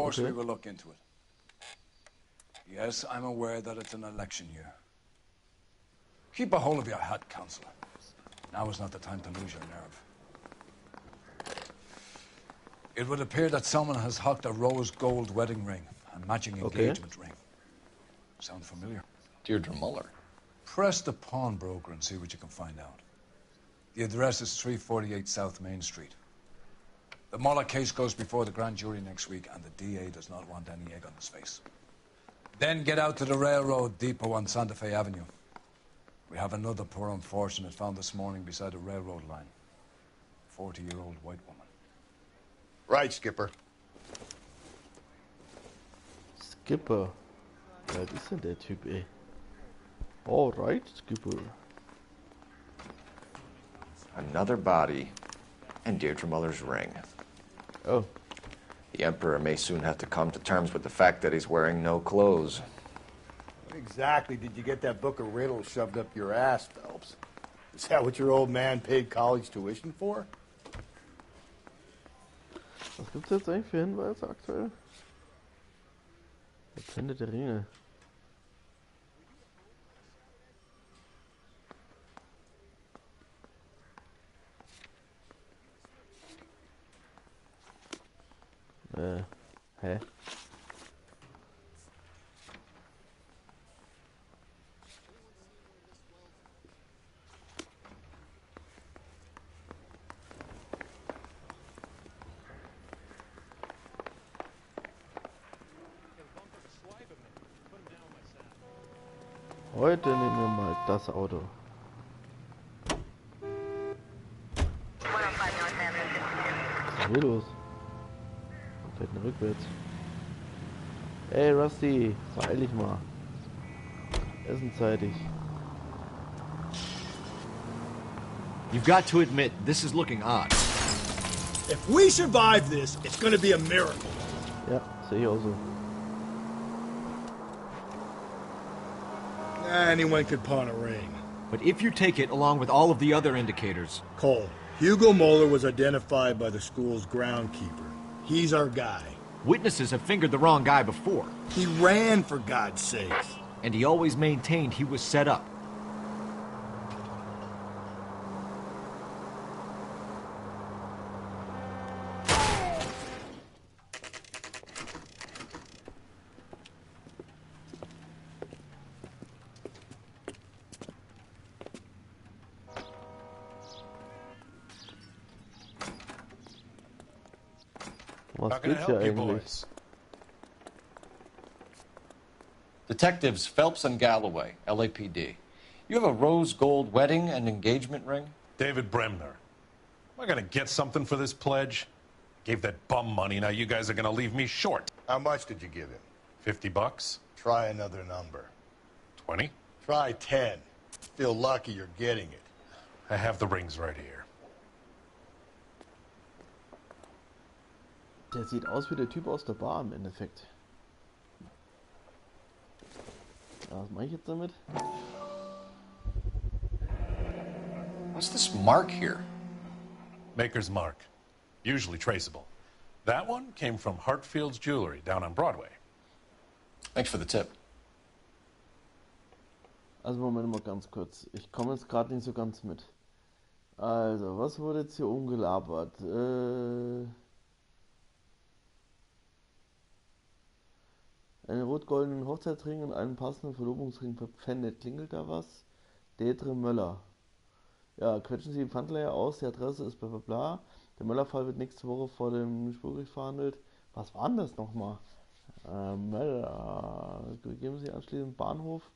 course we will look into it. Yes, I'm aware that it's an election year. Keep a hold of your hat, Counselor. Now is not the time to lose your nerve. It would appear that someone has hocked a rose gold wedding ring and matching engagement ring. Sound familiar? Deirdre Muller. Press the pawnbroker and see what you can find out. The address is 348 South Main Street. The Muller case goes before the grand jury next week, and the DA does not want any egg on his face. Then get out to the railroad depot on Santa Fe Avenue. We have another poor unfortunate found this morning beside a railroad line. 40-year-old white woman. Right, Skipper. Skipper. Was ist denn der Typ, ey? Alright, Skipper. Another body. And Deirdre Muller's ring. Oh. The Emperor may soon have to come to terms with the fact that he's wearing no clothes. What exactly did you get that book of riddles shoved up your ass, Phelps? Is that what your old man paid college tuition for? Was gibt's jetzt eigentlich für Hinweise aktuell? Legende der Ringe. Hä? Heute nehmen wir mal das Auto. Was ist hier los? Fährt denn rückwärts? Ey Rusty, beeil dich mal. Essenszeitig. You've got to admit, this is looking odd. If we survive this, it's gonna be a miracle. Ja, sehe ich auch so. Anyone could pawn a ring. But if you take it along with all of the other indicators... Cole, Hugo Moeller was identified by the school's groundkeeper. He's our guy. Witnesses have fingered the wrong guy before. He ran, for God's sakes. And he always maintained he was set up. Was geht's hier eigentlich? Detectives Phelps and Galloway, LAPD. You have a rose gold wedding and engagement ring? David Bremner. Am I gonna get something for this pledge? Gave that bum money, now you guys are gonna leave me short. How much did you give him? $50? Try another number. 20? Try 10. Feel lucky you're getting it. I have the rings right here. Der sieht aus wie der Typ aus der Bar im Endeffekt. Ja, was mache ich jetzt damit? What's this mark here? Maker's mark. Usually traceable. That one came from Hartfield's Jewelry down on Broadway. Thanks for the tip. Also Moment mal ganz kurz. Ich komme jetzt gerade nicht so ganz mit. Also, was wurde jetzt hier umgelabert? Einen rot-goldenen Hochzeitsring und einen passenden Verlobungsring verpfändet. Klingelt da was? Deirdre Möller. Ja, quetschen Sie den Pfandleiher aus. Die Adresse ist bla bla bla. Der Möller-Fall wird nächste Woche vor dem Schwurgericht verhandelt. Was war denn das nochmal? Möller. Geben Sie anschließend Bahnhof.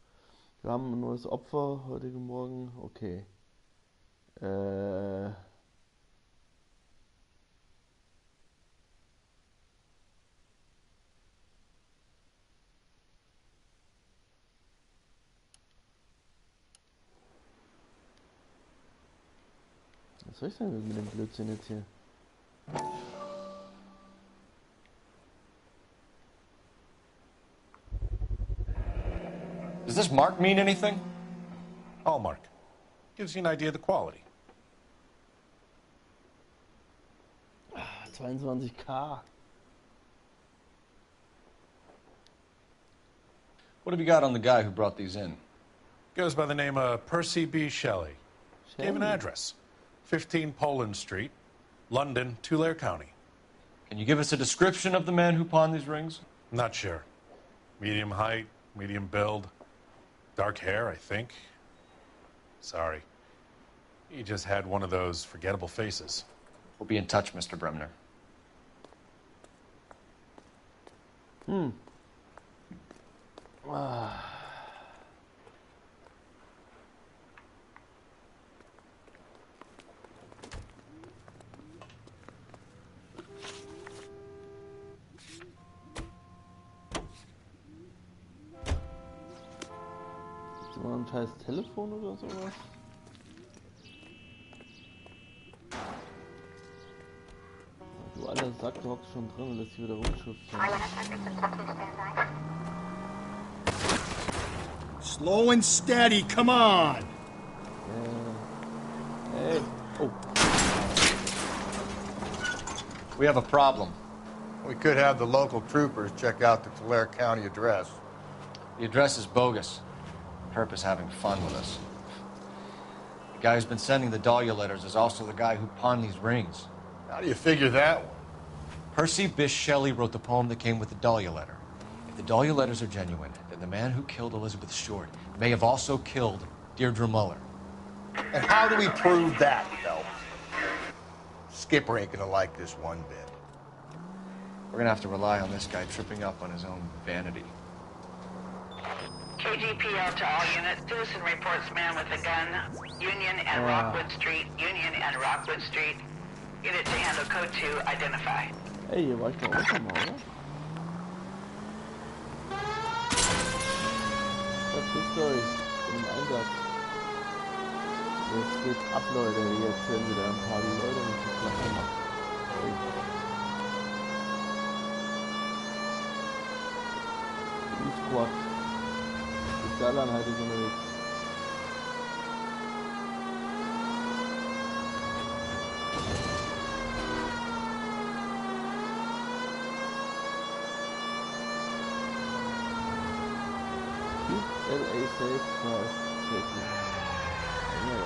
Wir haben ein neues Opfer heute Morgen. Okay. Was soll ich denn mit dem Blödsinn jetzt hier? Does this mark mean anything? Hallmark. Gives you an idea of the quality. 22k. What have you got on the guy who brought these in? Goes by the name of Percy B. Shelley. Gave an address. 15 Poland Street, London, Tulare County. Can you give us a description of the man who pawned these rings? Not sure. Medium height, medium build. Dark hair, I think. Sorry. He just had one of those forgettable faces. We'll be in touch, Mr. Bremner. Ist immer ein scheiß Telefon oder sowas? Du alter Sack, du hockst schon drin und lässt dich wieder rumschuften. Slow and steady, come on! Hey, oh, We have a problem. We could have the local troopers check out the Tulare County address. The address is bogus. Herb is having fun with us. The guy who's been sending the Dahlia letters is also the guy who pawned these rings. How do you figure that one? Percy Bysshe Shelley wrote the poem that came with the Dahlia letter. If the Dahlia letters are genuine, then the man who killed Elizabeth Short may have also killed Deirdre Muller. And how do we prove that, Phelps? Skipper ain't gonna like this one bit. We're gonna have to rely on this guy tripping up on his own vanity. KGPL to all units. Citizen reports man with a gun. Union and Rockwood Street. Union and Rockwood Street. Unit to handle code 2. Identify. hey, hier war ich doch auch schon mal, oder? Verpisst euch, ich bin im Einsatz. Jetzt geht's ab, Leute. Jetzt werden wieder ein paar Leute mit die Klappe machen. Die Squad. Spezialeinheit ist unterwegs. Keep LA safe, drive safely. Ja.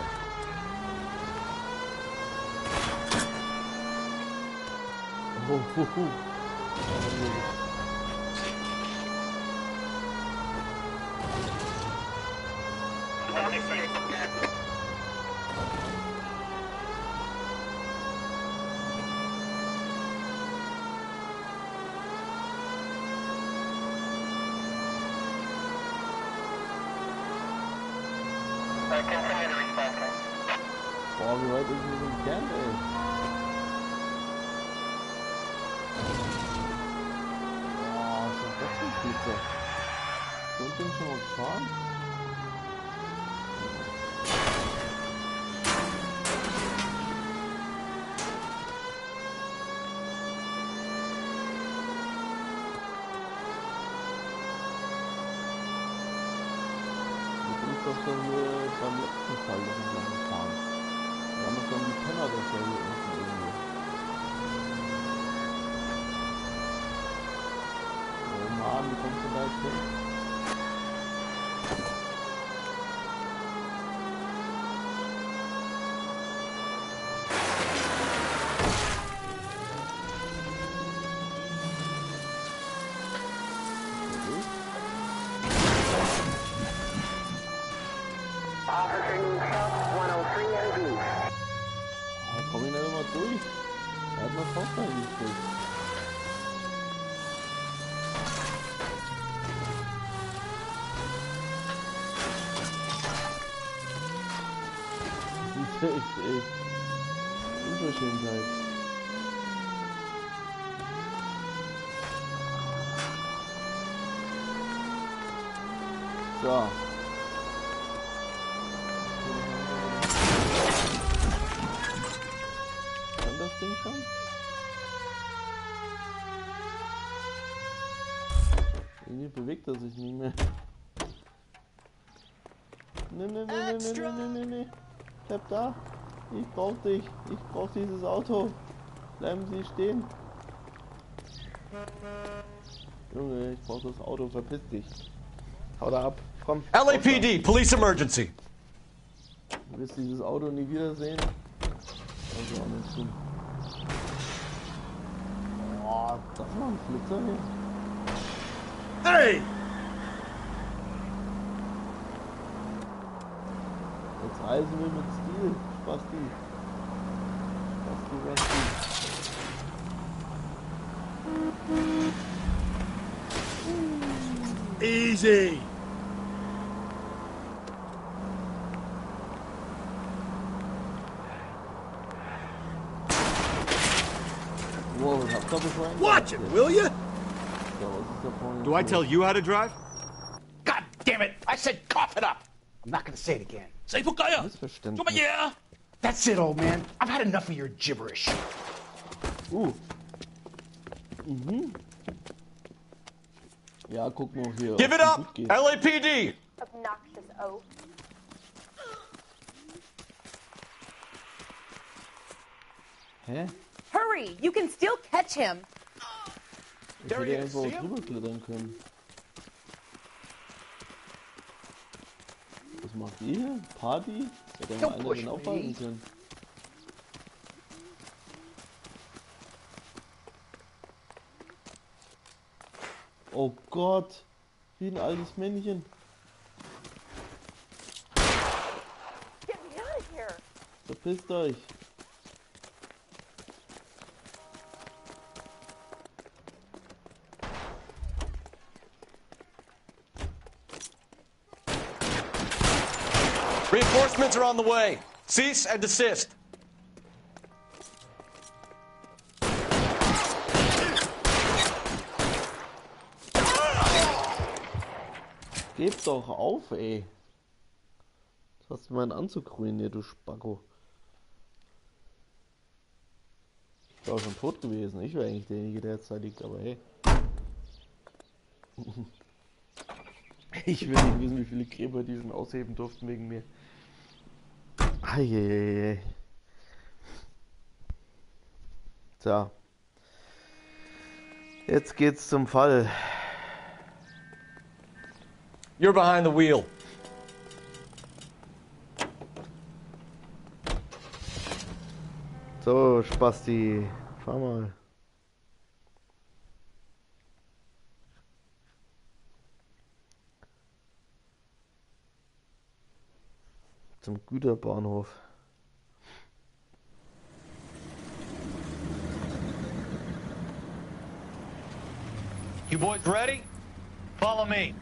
Boah, wie weit ist denn das entfernt, ey? Boah, was ist das für ein Flitzer? So ein Ding schon mal gefahren? Das ist doch schon beim letzten Fall noch entlang gefahren. Wir haben doch schon die Penner, das ja hier unten irgendwo. Oh Mann, wie kommst du da jetzt hin? Komm ich nicht immer durch? Er hat mal Faust eingekriegt. Das ist echt Unverschämtheit. So. Kann das Ding schon? Irgendwie bewegt er sich nicht mehr. Nee. Bleib da. Ich brauch dich. Ich brauch dieses Auto. Bleiben Sie stehen. Junge, ich brauch das Auto. Verpiss dich. Hau da ab. Komm. LAPD, police emergency. Du wirst dieses Auto nie wiedersehen. Also auch nicht tun. Boah, das war ein Flitzer hier. Hey! Jetzt reisen wir mit Stil. Spasti. Easy! Wow, was habt ihr beschleunigt? Watch it, will you? Ja, was ist da vorne? Do I tell you how to drive? God damn it! I said cough it up! I'm not gonna say it again. Say Missverständnis. That's it, old man. I've had enough of your gibberish. Ja, guck mal hier. Give ob it es up, gut geht. Obnoxious oaf. Hä? Hurry! You can still catch him. Ich hätte einfach auch drüber klettern können. Was macht ihr hier? Party? Hätte ja mal einer den aufhalten können. Oh Gott! Wie ein altes Männchen. Get me out of here! Verpisst euch! Reinforcements are on the way. Cease and desist. Gebt doch auf, ey! Jetzt hast du meinen Anzug ruiniert, du Spacko. Ich war schon tot gewesen. Ich wäre eigentlich derjenige, der jetzt da liegt, aber hey. Ich will nicht wissen, wie viele Gräber die schon ausheben durften wegen mir. Eieiei. Tja. Jetzt geht's zum Fall. You're behind the wheel. So, Spasti. Fahr mal. Zum Güterbahnhof. You boys ready? Follow me.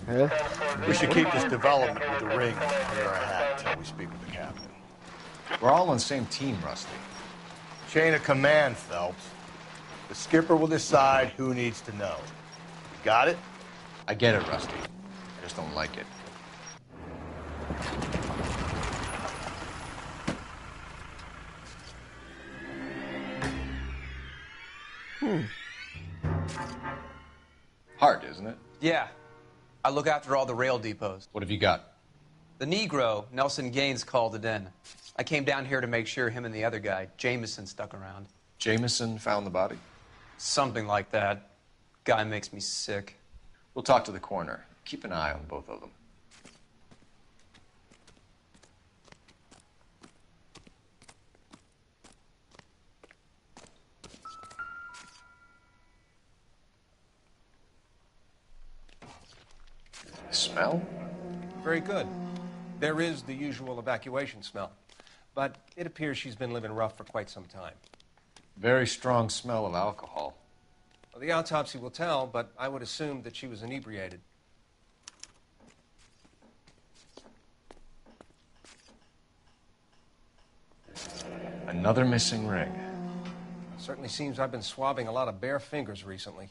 Hä? We should keep this development with the ring under our hat until we speak with the captain. We're all on the same team, Rusty. Chain of command, Phelps. The skipper will decide who needs to know. You got it? I get it, Rusty. I just don't like it. Hard, isn't it? Yeah. I look after all the rail depots. What have you got? The Negro, Nelson Gaines, called it in. I came down here to make sure him and the other guy, Jameson, stuck around. Jameson found the body? Something like that. Guy makes me sick. We'll talk to the coroner. Keep an eye on both of them. Smell? Very good. There is the usual evacuation smell, but it appears she's been living rough for quite some time. Very strong smell of alcohol. Well, the autopsy will tell, but I would assume that she was inebriated. Another missing ring. Certainly seems I've been swabbing a lot of bare fingers recently.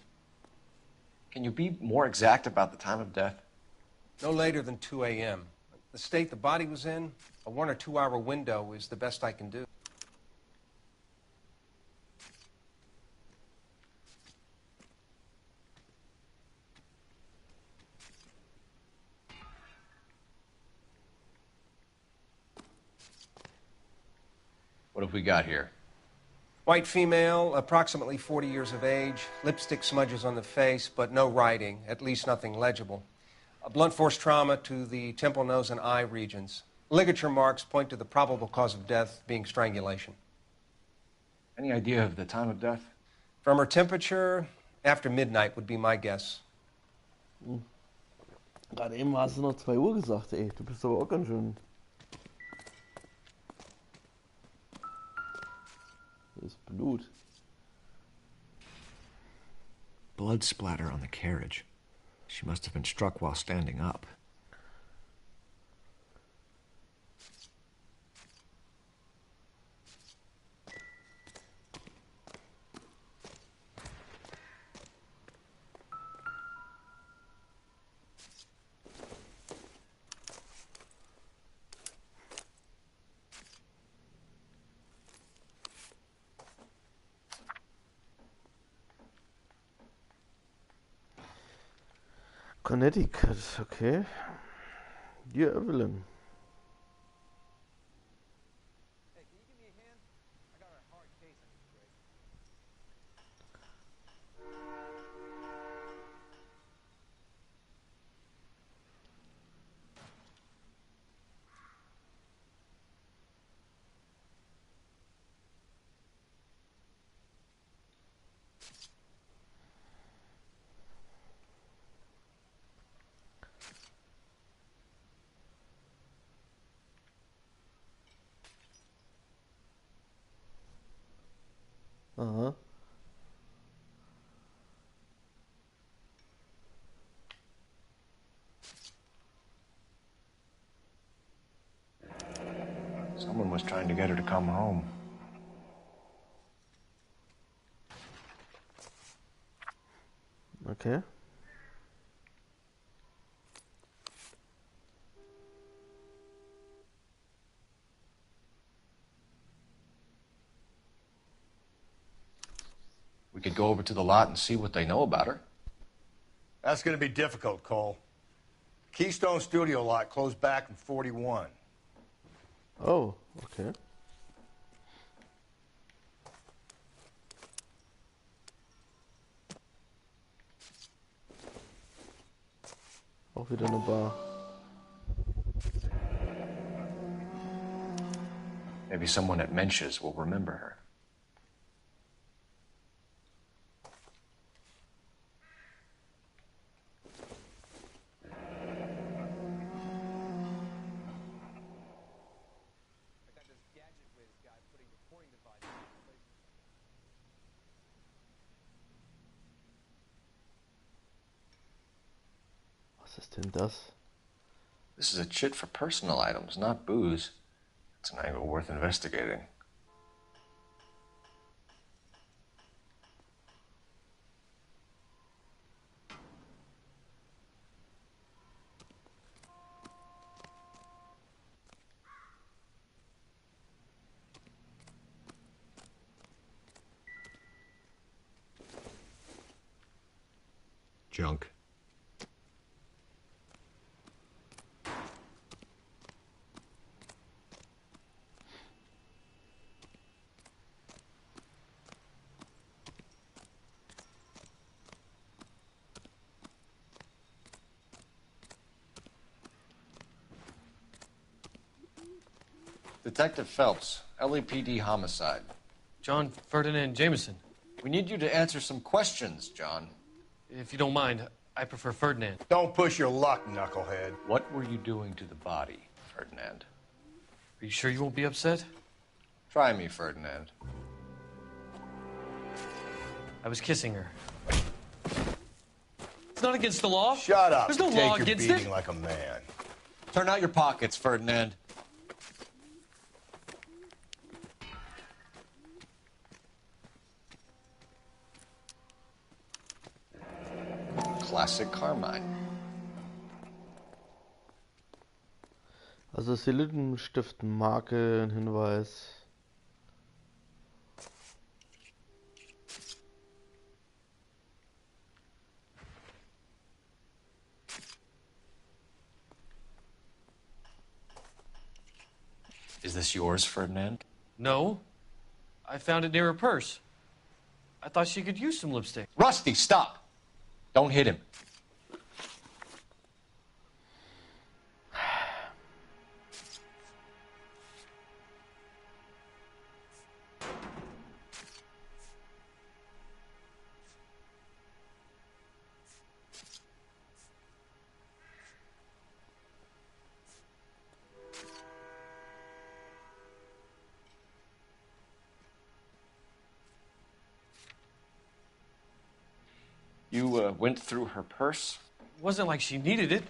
Can you be more exact about the time of death? No later than 2 a.m. The state the body was in, a 1 or 2 hour window is the best I can do. What have we got here? White female, approximately 40 years of age, lipstick smudges on the face, but no writing, at least nothing legible. A blunt force trauma to the temple, nose, and eye regions. Ligature marks point to the probable cause of death being strangulation. Any idea of the time of death? From her temperature, after midnight would be my guess. Gerade eben hast du noch 2 Uhr gesagt, ey. Du bist aber auch ganz schön. Das ist Blut. Blood splatter on the carriage. She must have been struck while standing up. Connecticut, okay. Dear Evelyn. Aha. Someone was trying to get her to come home. Okay. We could go over to the lot and see what they know about her. That's going to be difficult, Cole. Keystone Studio lot closed back in 41. Oh, okay. Auch wieder eine Bar. Maybe someone at Mensch's will remember her. Was ist denn das? This is a chit for personal items, not booze. It's an angle worth investigating. Junk. Detective Phelps, LAPD homicide. John Ferdinand Jameson. We need you to answer some questions, John. If you don't mind, I prefer Ferdinand. Don't push your luck, knucklehead. What were you doing to the body, Ferdinand? Are you sure you won't be upset? Try me, Ferdinand. I was kissing her. It's not against the law. Shut up. There's no Take law your against beating it. like a man. Turn out your pockets, Ferdinand. Classic Carmine. Also ist die Lippenstiftenmarke ein Hinweis. Is this yours, Ferdinand? No. I found it near her purse. I thought she could use some lipstick. Rusty, stop! Don't hit him. You went through her purse? It wasn't like she needed it.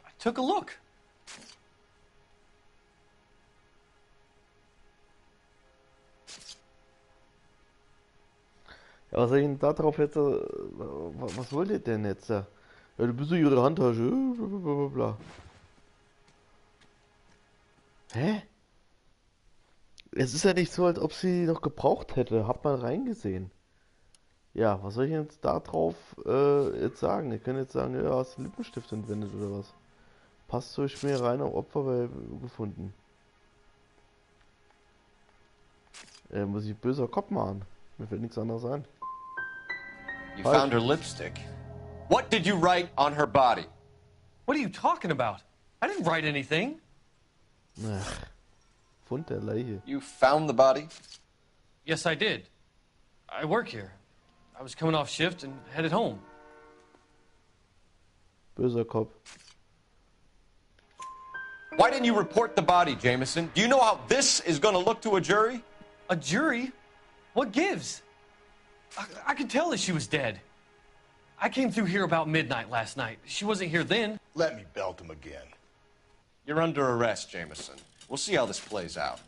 I took a look. Ja, was soll ich denn da drauf jetzt? Was wollt ihr denn jetzt? Ja, du bist doch ihre Handtasche. Blablabla. Hä? Es ist ja nicht so, als ob sie noch gebraucht hätte. Hab mal reingesehen. Ja, was soll ich jetzt da drauf jetzt sagen? Ihr könnt jetzt sagen, ja, hast du Lippenstift entwendet oder was? Passt so schwer rein, auf Opfer gefunden. Muss ich böser Kopf machen? Mir fällt nichts anderes ein. You found her lipstick. What did you write on her body? What are you talking about? I didn't write anything. Ach, Fund der Leiche. You found the body? Yes, I did. I work here. I was coming off shift and headed home. Böser Kopf. Why didn't you report the body, Jameson? Do you know how this is going to look to a jury? A jury? What gives? I could tell that she was dead. I came through here about midnight last night. She wasn't here then. Let me belt him again. You're under arrest, Jameson. We'll see how this plays out.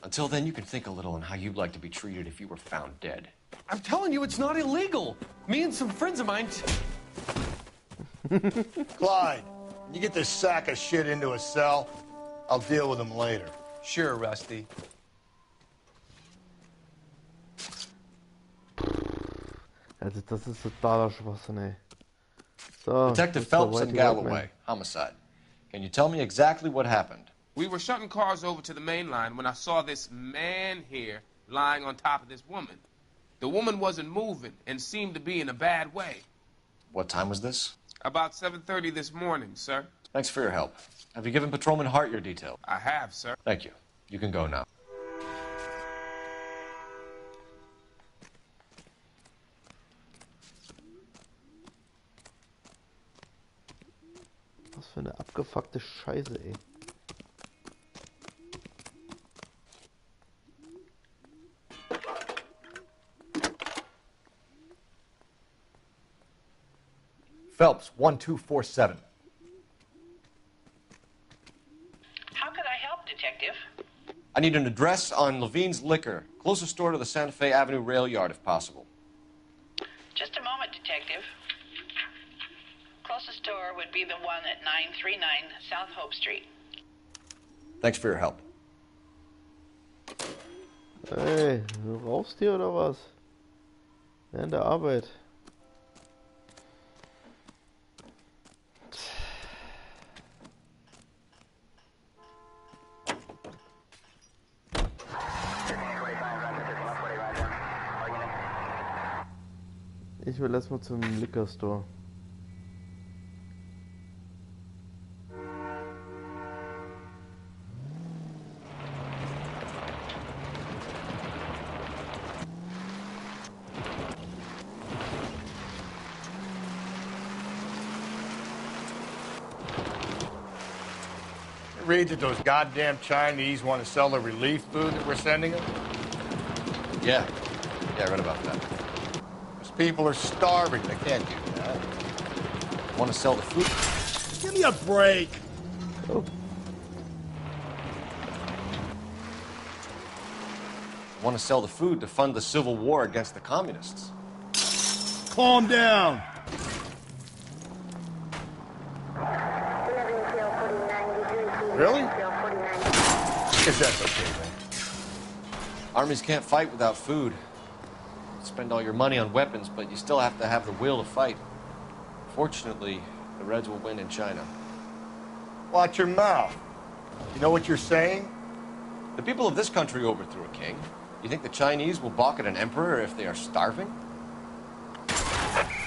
Until then, you can think a little on how you'd like to be treated if you were found dead. I'm telling you, it's not illegal. Me and some friends of mine... Clyde, you get this sack of shit into a cell, I'll deal with him later. Sure, Rusty. Also das ist totaler Schwachsinn, ey. So, Detective Phelps and Galloway, homicide. Can you tell me exactly what happened? We were shutting cars over to the main line when I saw this man here lying on top of this woman. The woman wasn't moving and seemed to be in a bad way. What time was this? About 7:30 this morning, sir. Thanks for your help. Have you given Patrolman Hart your details? I have, sir. Thank you. You can go now. Was für eine abgefuckte Scheiße, ey. Phelps, 1247. How could I help, Detective? I need an address on Levine's Liquor. Closest store to the Santa Fe Avenue rail yard, if possible. Just a moment, Detective. Closest store would be the one at 939 South Hope Street. Thanks for your help. Ey, du rauchst hier oder was? Während der Arbeit. Ich will erstmal zum Liquor Store. Read that those goddamn Chinese want to sell the relief food that we're sending them? Yeah, I read about that. Those people are starving. They can't do that. Want to sell the food? Give me a break. Oh. Want to sell the food to fund the civil war against the communists. Calm down. Really? Guess that's okay, man. Armies can't fight without food. Spend all your money on weapons, but you still have to have the will to fight. Fortunately, the Reds will win in China. Watch your mouth. You know what you're saying? The people of this country overthrew a king. You think the Chinese will balk at an emperor if they are starving?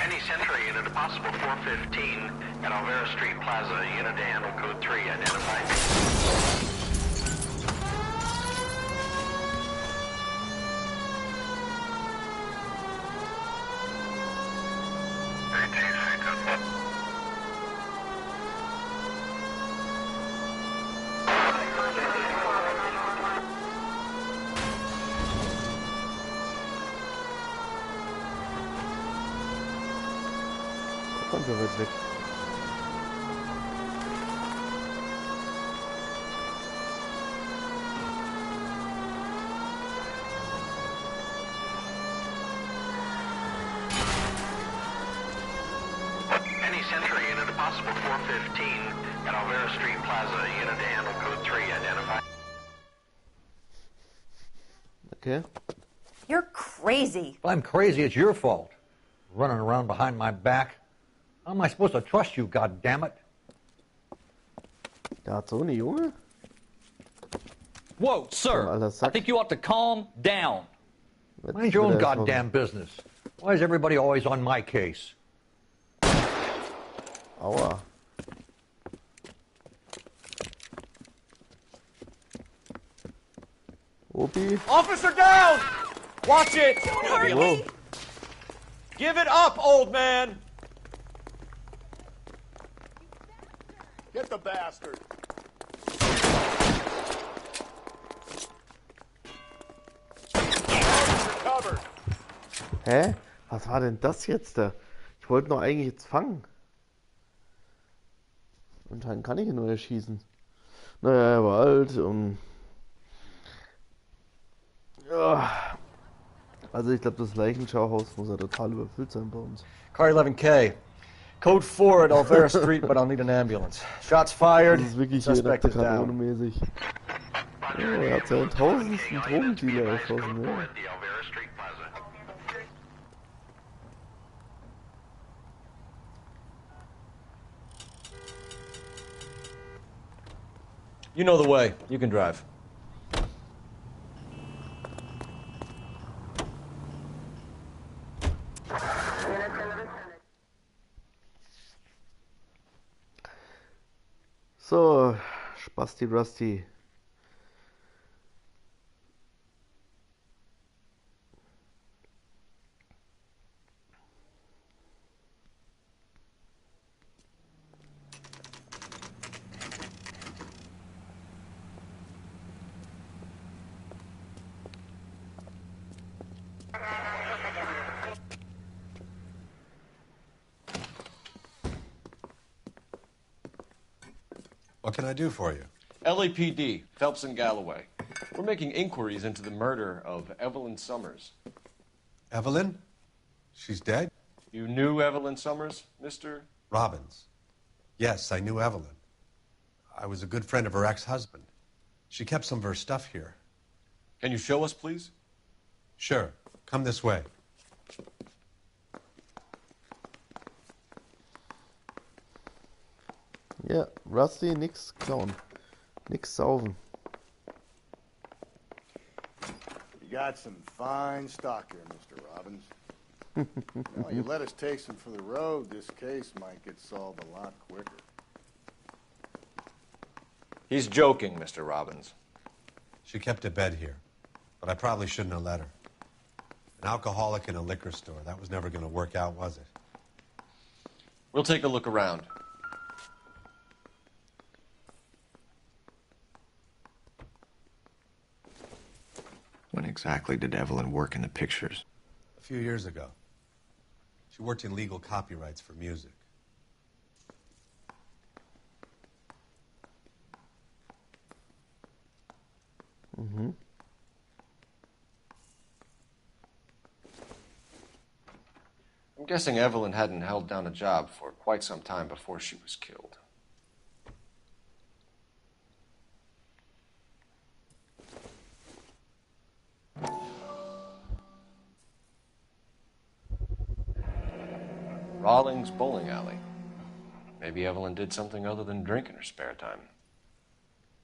Any Century unit, a possible 415 at Alvera Street Plaza. Unit to handle code 3 identified. Kommt ja weit weg. Any Century unit, a possible 415 at Alvera Street Plaza. Unit to handle code 3 identified. Okay. You're crazy. If I'm crazy, it's your fault. Running around behind my back. How am I supposed to trust you, goddammit? Der hat so eine Junge? Whoa, sir. I think you ought to calm down. Mind your own goddamn business. Why is everybody always on my case? Aua. Opi. Officer down! Watch it! Whoa. Give it up, old man! Get the bastard! Covered. Hä? Was war denn das jetzt da? Ich wollte noch eigentlich jetzt fangen. Anscheinend kann ich ihn nur erschießen. Naja, er war alt und... Ja. Also ich glaube, das Leichenschauhaus muss ja total überfüllt sein bei uns. Car 11K. Code 4 at Alvera Street, but I'll need an ambulance. Shots fired. Das ist wirklich hier Suspect is down. Kanonemäßig. Oh, er hat seinen tausendsten Drogendealer erschossen, ja. You know the way. You can drive. So, Spasti Rusty. What can I do for you? LAPD, Phelps and Galloway. We're making inquiries into the murder of Evelyn Summers. Evelyn? She's dead? You knew Evelyn Summers, Mr. Robbins. Yes, I knew Evelyn. I was a good friend of her ex-husband. She kept some of her stuff here. Can you show us, please? Sure. Come this way. Ja, Rusty, nix klauen. Nix saufen. You got some fine stock here, Mr. Robbins. Well, you let us take some for the road, this case might get solved a lot quicker. He's joking, Mr. Robbins. She kept a bed here, but I probably shouldn't have let her. An alcoholic in a liquor store. That was never going to work out, was it? We'll take a look around. When exactly did Evelyn work in the pictures? A few years ago. She worked in legal copyrights for music. Mhm. I'm guessing Evelyn hadn't held down a job for quite some time before she was killed. Rawlings Bowling Alley. Maybe Evelyn did something other than drink in her spare time.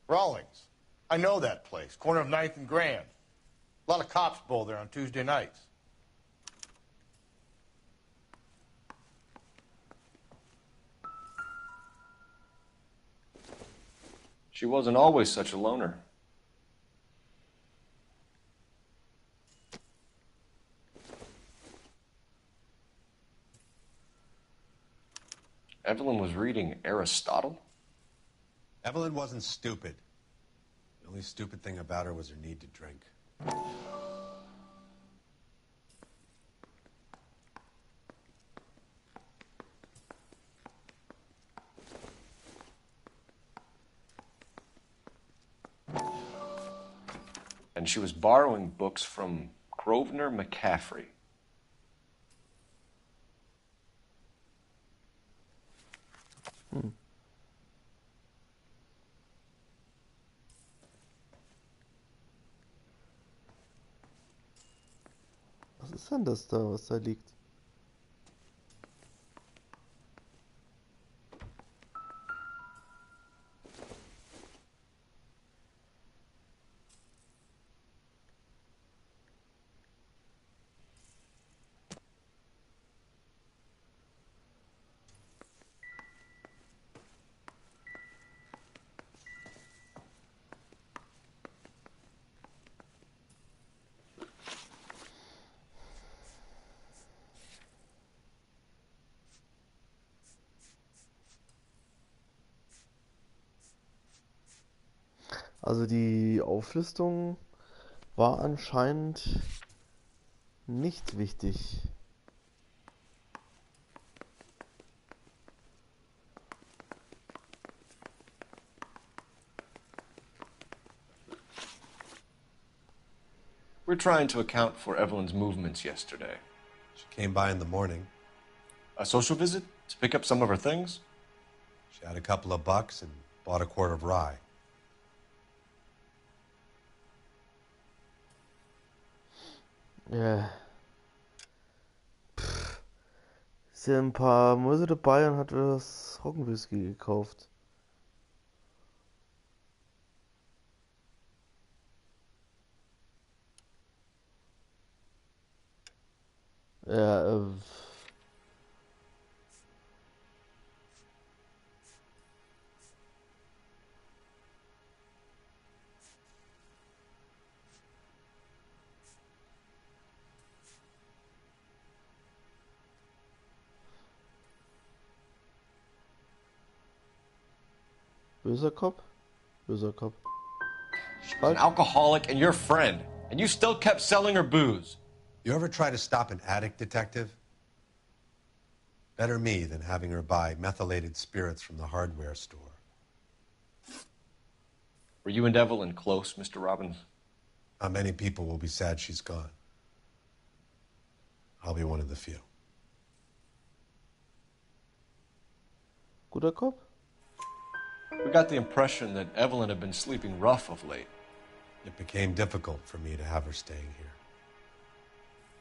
Rawlings. I know that place. Corner of 9th and Grand. A lot of cops bowl there on Tuesday nights. She wasn't always such a loner. Evelyn was reading Aristotle? Evelyn wasn't stupid. The only stupid thing about her was her need to drink. And she was borrowing books from Grosvenor McCaffrey. Was ist denn das da, was da liegt? Also die Auflistung war anscheinend nicht wichtig. We're trying to account for Evelyn's movements yesterday. She came by in the morning. A social visit to pick up some of her things? She had a couple of bucks and bought a quart of rye. Ja. Ist ja ein paar Mäuse dabei und hat das Roggenwhisky gekauft. Ja, böser Kopf? Böser Kopf. She was an alcoholic and your friend, and you still kept selling her booze. You ever try to stop an addict, detective? Better me than having her buy methylated spirits from the hardware store. Were you and Evelyn close, Mr. Robbins? Not many people will be sad she's gone. I'll be one of the few. Guter Kopf? We got the impression that Evelyn had been sleeping rough of late. It became difficult for me to have her staying here.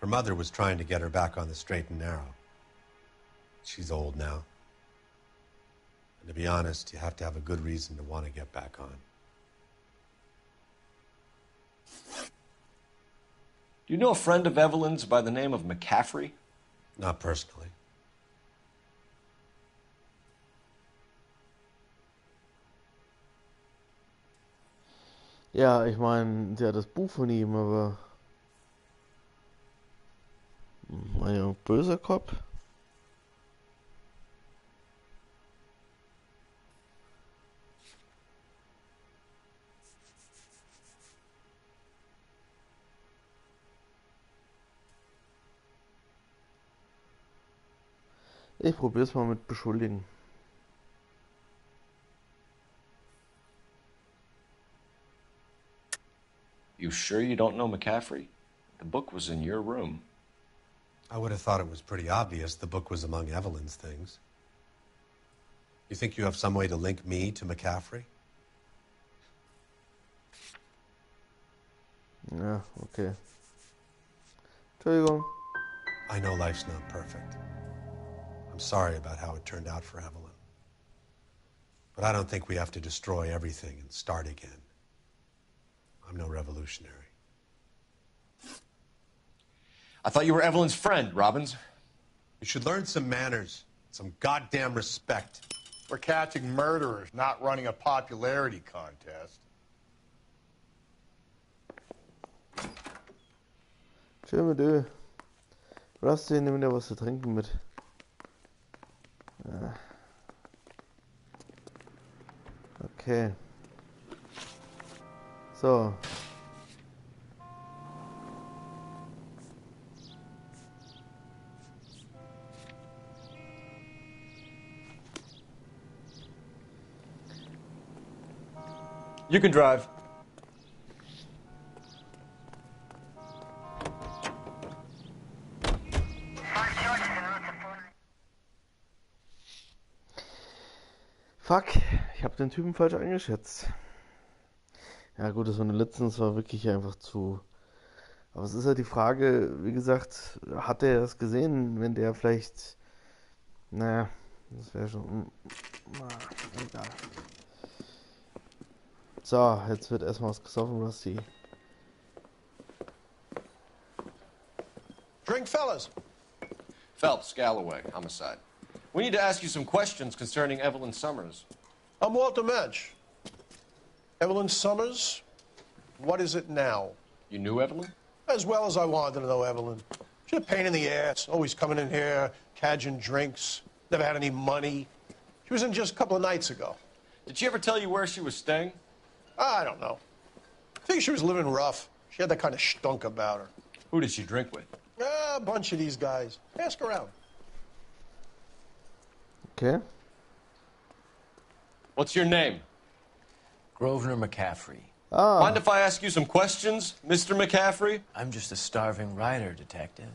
Her mother was trying to get her back on the straight and narrow. She's old now. And to be honest, you have to have a good reason to want to get back on. Do you know a friend of Evelyn's by the name of McCaffrey? Not personally. Ja, ich meine, sie hat das Buch von ihm, aber... Naja, böser Kopf. Ich probier's mal mit beschuldigen. You sure you don't know McCaffrey? The book was in your room. I would have thought it was pretty obvious the book was among Evelyn's things. You think you have some way to link me to McCaffrey? Ja, okay. Entschuldigung. I know life's not perfect. I'm sorry about how it turned out for Evelyn. But I don't think we have to destroy everything and start again. I'm no revolutionary. I thought you were Evelyn's friend, Robbins. You should learn some manners, some goddamn respect. We're catching murderers, not running a popularity contest. Schön mit Öl. Rusty, nimm dir was zu trinken mit. Ja. Okay. So. You can drive. Fuck, ich habe den Typen falsch eingeschätzt. Ja gut, das von den letzten, das war wirklich einfach zu... Aber es ist halt die Frage, wie gesagt, hat er das gesehen, wenn der vielleicht... Naja, das wäre schon... egal. So, jetzt wird erstmal was gesoffen, Rusty. Drink, fellas. Phelps, Galloway, homicide. We need to ask you some questions concerning Evelyn Summers. I'm Walter Mensch. Evelyn Summers, what is it now? You knew Evelyn? As well as I wanted to know Evelyn. She's a pain in the ass, always coming in here, cadging drinks, never had any money. She was in just a couple of nights ago. Did she ever tell you where she was staying? I don't know. I think she was living rough. She had that kind of stunk about her. Who did she drink with? A bunch of these guys. Ask around. Okay. What's your name? Grosvenor McCaffrey. Ah. Mind if I ask you some questions, Mr. McCaffrey? I'm just a starving writer, detective.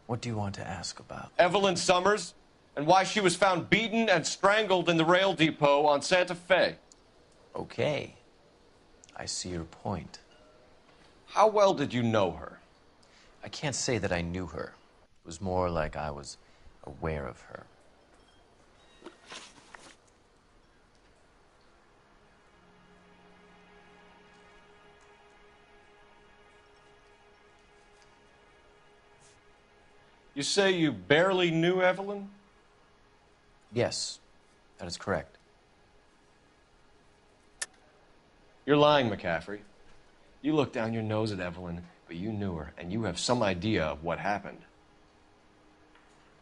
What do you want to ask about? Evelyn Summers, and why she was found beaten and strangled in the rail depot on Santa Fe. Okay. I see your point. How well did you know her? I can't say that I knew her. It was more like I was aware of her. You say you barely knew Evelyn? Yes, that is correct. You're lying, McCaffrey. You looked down your nose at Evelyn, but you knew her, and you have some idea of what happened.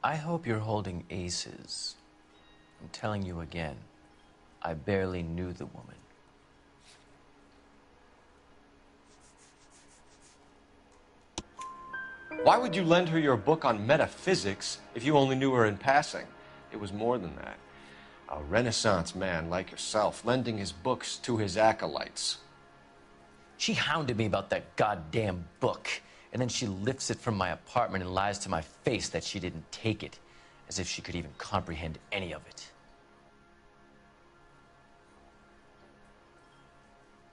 I hope you're holding aces. I'm telling you again, I barely knew the woman. Why would you lend her your book on metaphysics if you only knew her in passing? It was more than that. A Renaissance man like yourself, lending his books to his acolytes. She hounded me about that goddamn book, and then she lifts it from my apartment and lies to my face that she didn't take it, as if she could even comprehend any of it.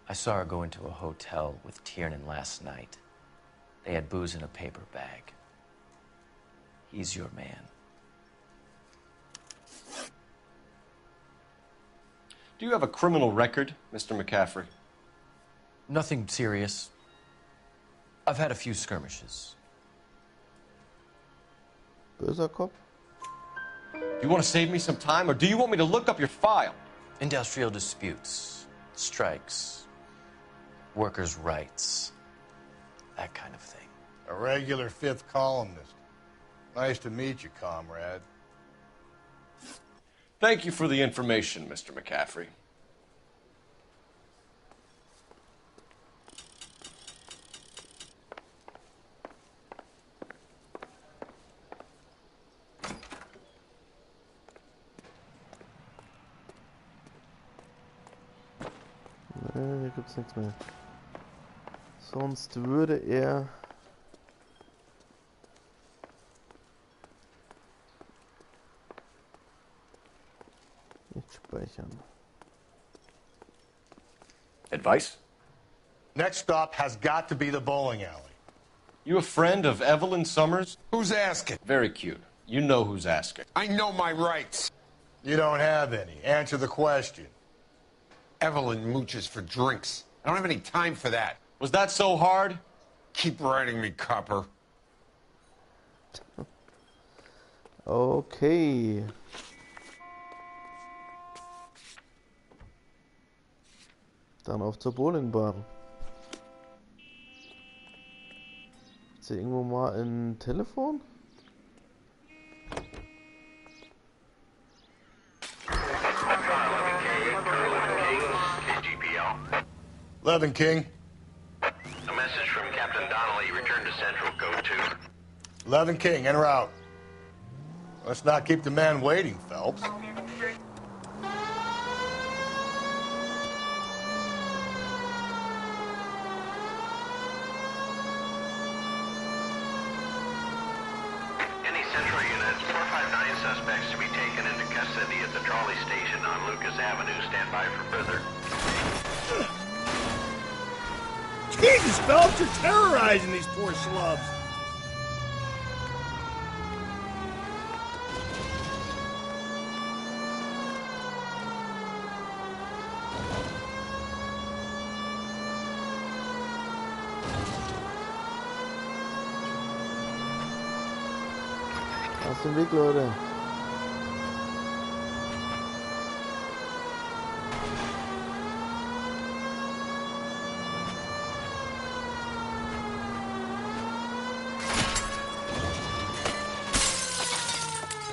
I saw her go into a hotel with Tiernan last night. They had booze in a paper bag. He's your man. Do you have a criminal record, Mr. McCaffrey? Nothing serious. I've had a few skirmishes. Böser Kopf. Do you want to save me some time, or do you want me to look up your file? Industrial disputes, strikes, workers' rights, that kind of thing. A regular fifth columnist. Nice to meet you, comrade. Thank you for the information, Mr. McCaffrey. Nee, hier gibt's nichts mehr. Sonst würde er... nicht speichern. Advice? Next stop has got to be the bowling alley. You a friend of Evelyn Summers? Who's asking? Very cute. You know who's asking. I know my rights. You don't have any. Answer the question. Evelyn mooches for drinks. I don't have any time for that. Was that so hard? Keep writing me, copper. Okay. Dann auf zur Bowlingbahn. Ist hier irgendwo mal ein Telefon? Levin King. A message from Captain Donnelly. Return to Central, Code 2. Levin King, en route. Let's not keep the man waiting, Phelps. Any Central units, 459 suspects to be taken into custody at the trolley station on Lucas Avenue. Stand by for further. Jesus, Phelps, you're terrorizing these poor slubs. Aus dem Weg, Leute.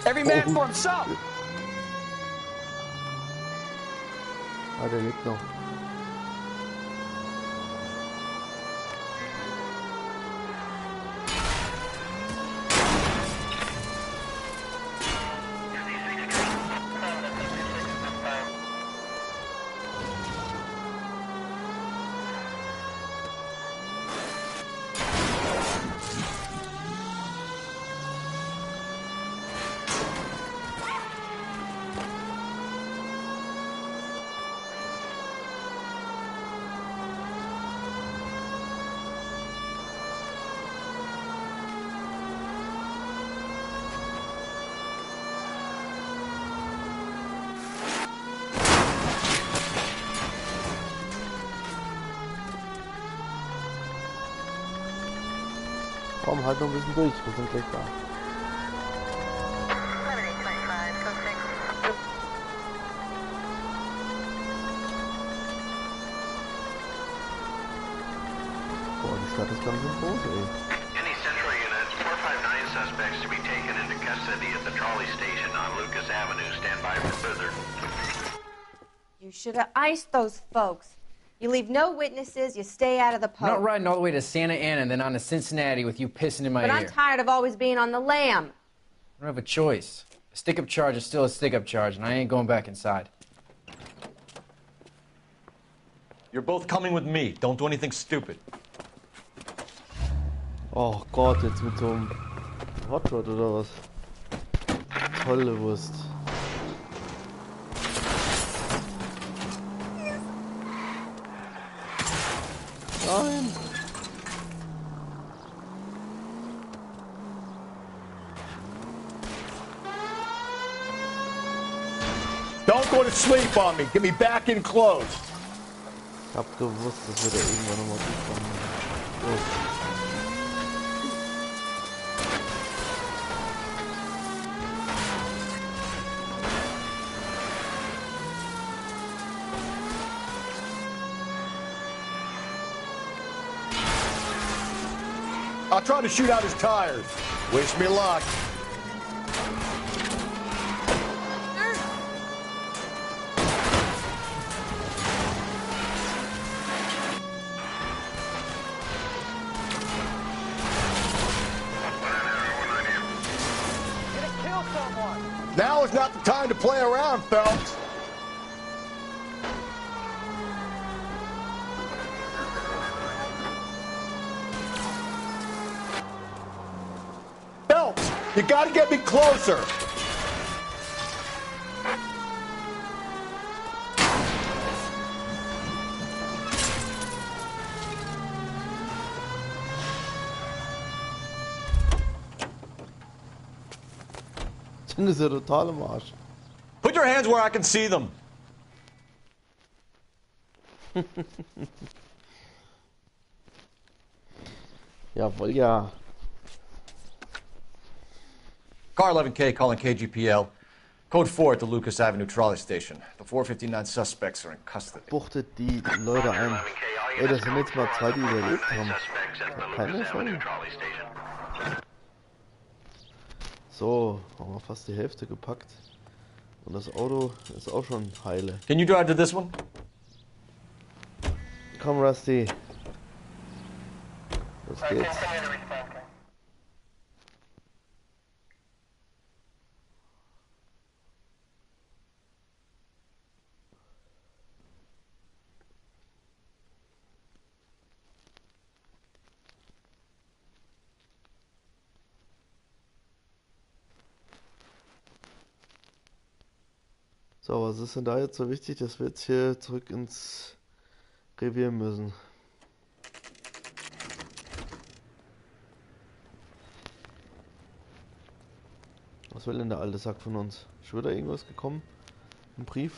Every man for himself. Ah, der lebt noch. Komm, halt noch ein bisschen durch, wir sind gleich da. Boah, die Stadt ist ganz schön groß, ey. Any Central units, 459 suspects to be taken into custody at the trolley station on Lucas Avenue. Stand by for further. You should have iced those folks. You leave no witnesses, you stay out of the I'm not post. riding all the way to Santa Ana and then on to Cincinnati with you pissing in my But ear. I'm tired of always being on the lam. I don't have a choice. A stick-up charge is still a stick-up charge, and I ain't going back inside. You're both coming with me. Don't do anything stupid. Oh Gott, jetzt mit so einem Hotshot oder was? Tolle Wurst. Nein! Don't go to sleep on me. Get me back in close. Ich hab gewusst, dass wir da irgendwann nochmal zukommen. So. I'll try to shoot out his tires. Wish me luck. Now is not the time to play around, Phelps. Phelps, you gotta get me closer. Das ist ja total im Arsch. Put your hands where I can see them. Jawohl, ja. Car 11K calling KGPL. Code 4 at the Lucas Avenue trolley station. The 459 suspects are in custody. Buchtet die Leute ein. Ey, das sind jetzt mal zwei, die überlebt haben. Keine schon. So, haben wir fast die Hälfte gepackt. Und das Auto ist auch schon heile. Can you drive to this one? Komm, Rusty. Los geht's. So, was ist denn da jetzt so wichtig, dass wir jetzt hier zurück ins Revier müssen? Was will denn der alte Sack von uns? Ist wieder irgendwas gekommen? Ein Brief?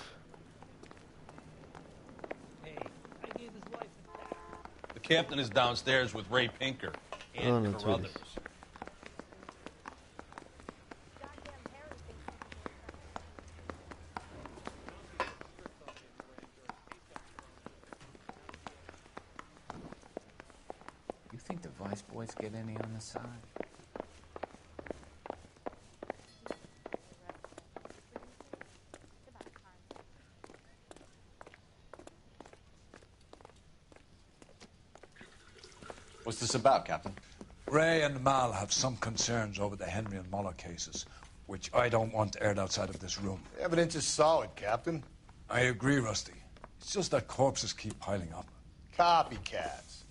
The captain is downstairs with Ray Pinker and Carruthers. You think the Vice boys get any on the side? What's this about, Captain? Ray and Mal have some concerns over the Henry and Muller cases, which I don't want aired outside of this room. The evidence is solid, Captain. I agree, Rusty. It's just that corpses keep piling up. Copycats.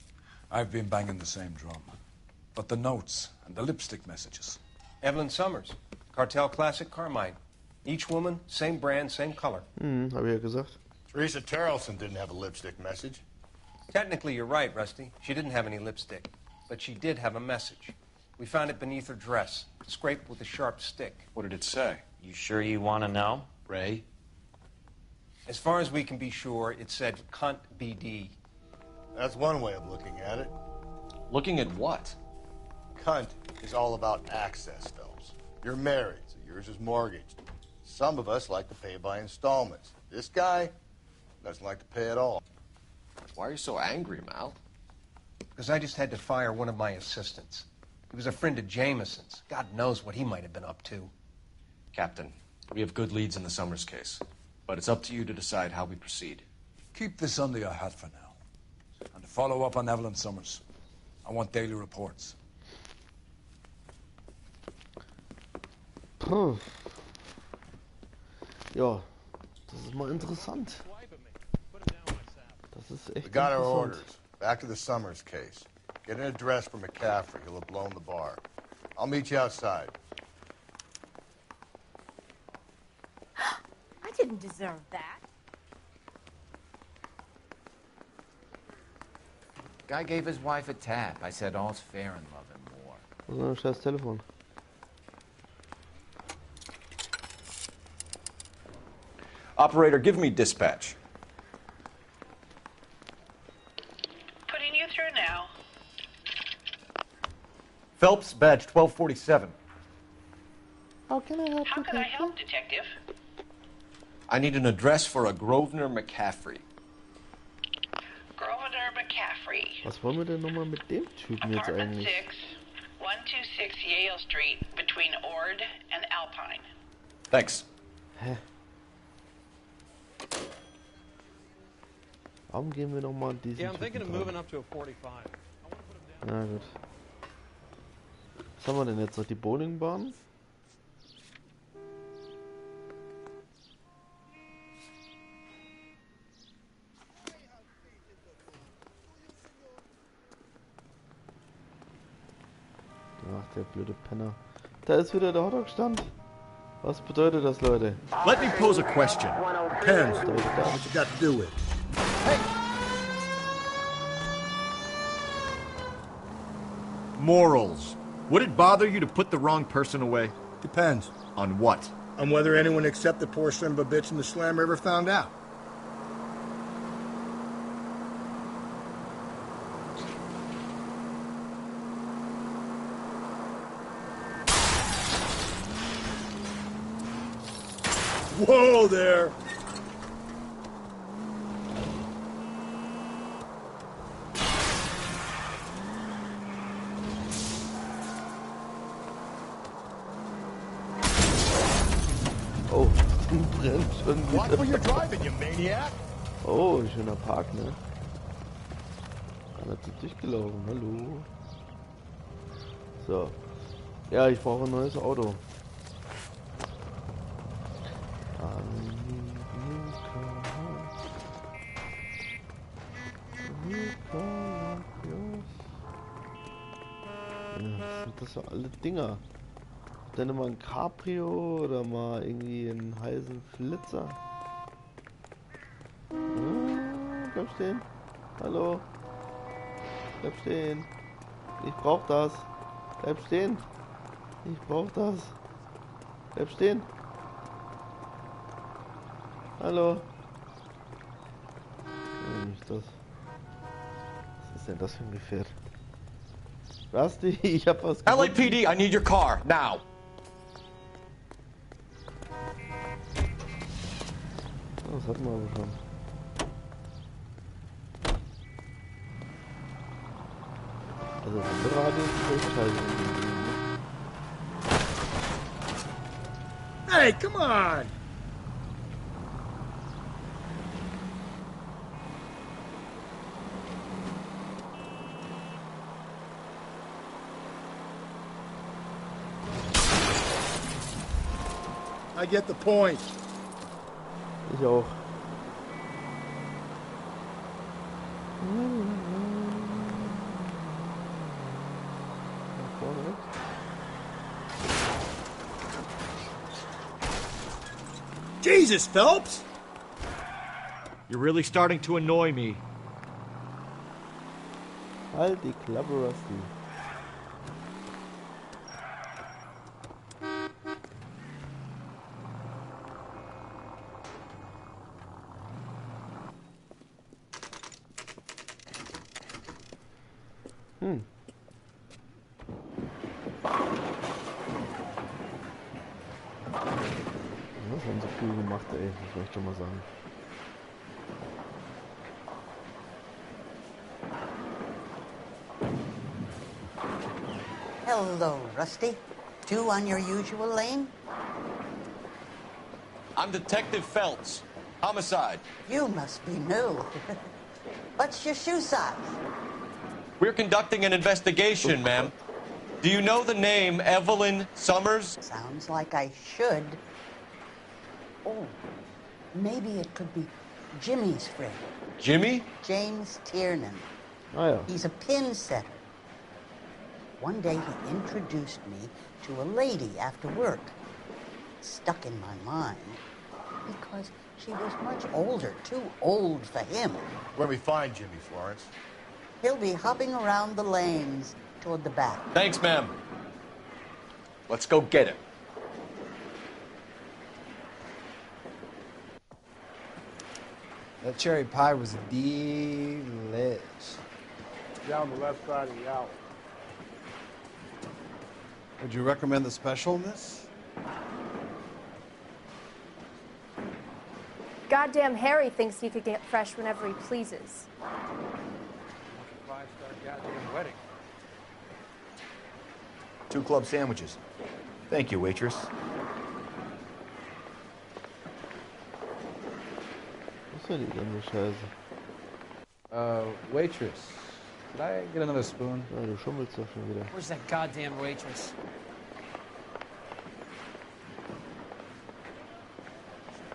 I've been banging the same drum. But the notes and the lipstick messages. Evelyn Summers, Cartel Classic Carmine. Each woman, same brand, same color. Hab ich ja gesagt. Teresa Terrelson didn't have a lipstick message. Technically, you're right, Rusty. She didn't have any lipstick. But she did have a message. We found it beneath her dress, scraped with a sharp stick. What did it say? You sure you want to know? Ray? As far as we can be sure, it said cunt BD. That's one way of looking at it. Looking at what? Cunt is all about access, Phelps. You're married, so yours is mortgaged. Some of us like to pay by installments. This guy doesn't like to pay at all. Why are you so angry, Mal? Because I just had to fire one of my assistants. He was a friend of Jameson's. God knows what he might have been up to. Captain, we have good leads in the Summers case, but it's up to you to decide how we proceed. Keep this under your hat for now. And to follow up on Evelyn Summers, I want daily reports. Puh. Ja, das ist mal interessant. Das ist echt We got our interessant. orders. Back to the Summers case. Get an address for McCaffrey. He'll have blown the bar. I'll meet you outside. I didn't deserve that. Guy gave his wife a tap. I said all's fair in love and war. Was ist denn das scheiß Telefon? Operator, give me dispatch. Putting you through now. Phelps, badge 1247. How can I help How can I help, Detective? I need an address for a Grosvenor McCaffrey. Grosvenor McCaffrey. Was wollen wir denn nochmal mit dem Typen jetzt Apartment eigentlich? 6, 126 Yale Street, between Ord and Alpine. Thanks. Hä? Warum gehen wir nochmal diesen Yeah, I'm thinking of Typen moving dran? up to a 45. Na gut. Was haben wir denn jetzt noch? Die Bowlingbahn? Ach, der blöde Penner. Da ist wieder der Hotdog-Stand. Was bedeutet das, Leute? Let me pose a question. Depends what you got to do with. Morals. Would it bother you to put the wrong person away? Depends. On what? On whether anyone except the poor son of a bitch in the slammer ever found out. Whoa there! Oh, brennt schon Watch where you're wieder. driving, you maniac! Oh, schöner Park, ne? Einer ist durchgelaufen, hallo. So. Ja, ich brauche ein neues Auto. Ja, was sind das für alle Dinger? Dann mal ein Cabrio oder mal irgendwie einen heißen Flitzer. Bleib stehen. Hallo. Bleib stehen. Ich brauch das. Bleib stehen. Ich brauch das. Bleib stehen. Hallo. Ja, nicht das. Was ist denn das für ein Gefährt? Rusty, ich hab was gefunden. LAPD, I need your car, now! Oh, das hatten wir aber schon. Also das Radio ist echt scheiße. Hey, come on! I get the point. Ich auch. Jesus, Phelps! You're really starting to annoy me. Halt die Klappe, Rusty. Das haben sie viel gemacht, ey, das möchte ich schon mal sagen. Hello, Rusty. Two on your usual lane? I'm Detective Phelps. Homicide. You must be new. What's your shoe size? We're conducting an investigation, ma'am. Do you know the name Evelyn Summers? Sounds like I should. Oh, maybe it could be Jimmy's friend. Jimmy? James Tiernan. Ah, ja. He's a pin setter. One day he introduced me to a lady after work. Stuck in my mind because she was much older, too old for him. Where we find Jimmy, Florence? He'll be hopping around the lanes toward the back. Thanks, ma'am. Let's go get him. That cherry pie was delish. Down the left side of the alley. Would you recommend the special, miss? Goddamn Harry thinks he could get fresh whenever he pleases. Five-star goddamn wedding. 2 club sandwiches. Thank you, waitress. Was ist denn die ganze Scheiße? Waitress. Could I get another spoon? Ja, du schummelst doch schon wieder. Where's that goddamn waitress?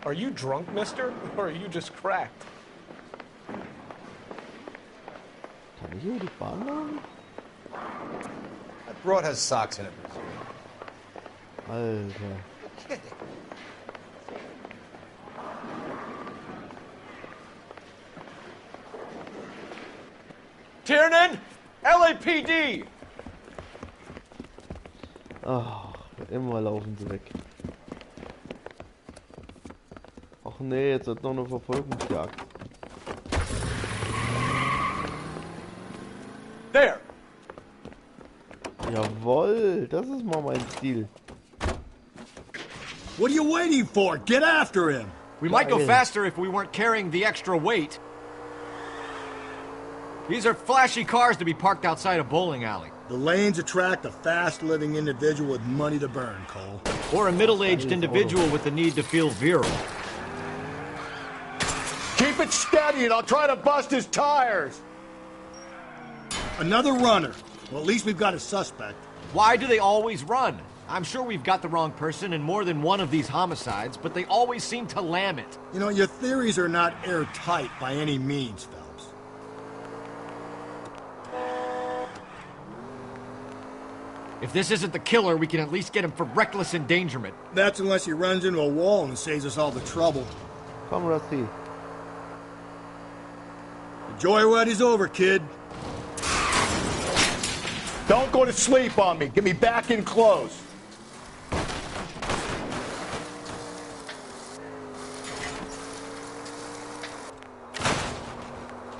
Are you drunk, mister? Or are you just cracked? Kann ich hier die Bahn laufen? That broad has socks in it. Alter. Tiernan! LAPD! Ach, immer laufen sie weg. Ach nee, jetzt hat noch eine Verfolgungsjagd. There! Jawohl, das ist mal mein Stil. What are you waiting for? Get after him! We might go faster if we weren't carrying the extra weight. These are flashy cars to be parked outside a bowling alley. The lanes attract a fast-living individual with money to burn, Cole. Or a middle-aged individual with the need to feel virile. Keep it steady and I'll try to bust his tires. Another runner. Well, at least we've got a suspect. Why do they always run? I'm sure we've got the wrong person in more than one of these homicides, but they always seem to lam it. You know, your theories are not airtight by any means, Phelps. If this isn't the killer, we can at least get him for reckless endangerment. That's unless he runs into a wall and saves us all the trouble. Komm, Rusty. The joyride is over, kid. Don't go to sleep on me. Get me back in close.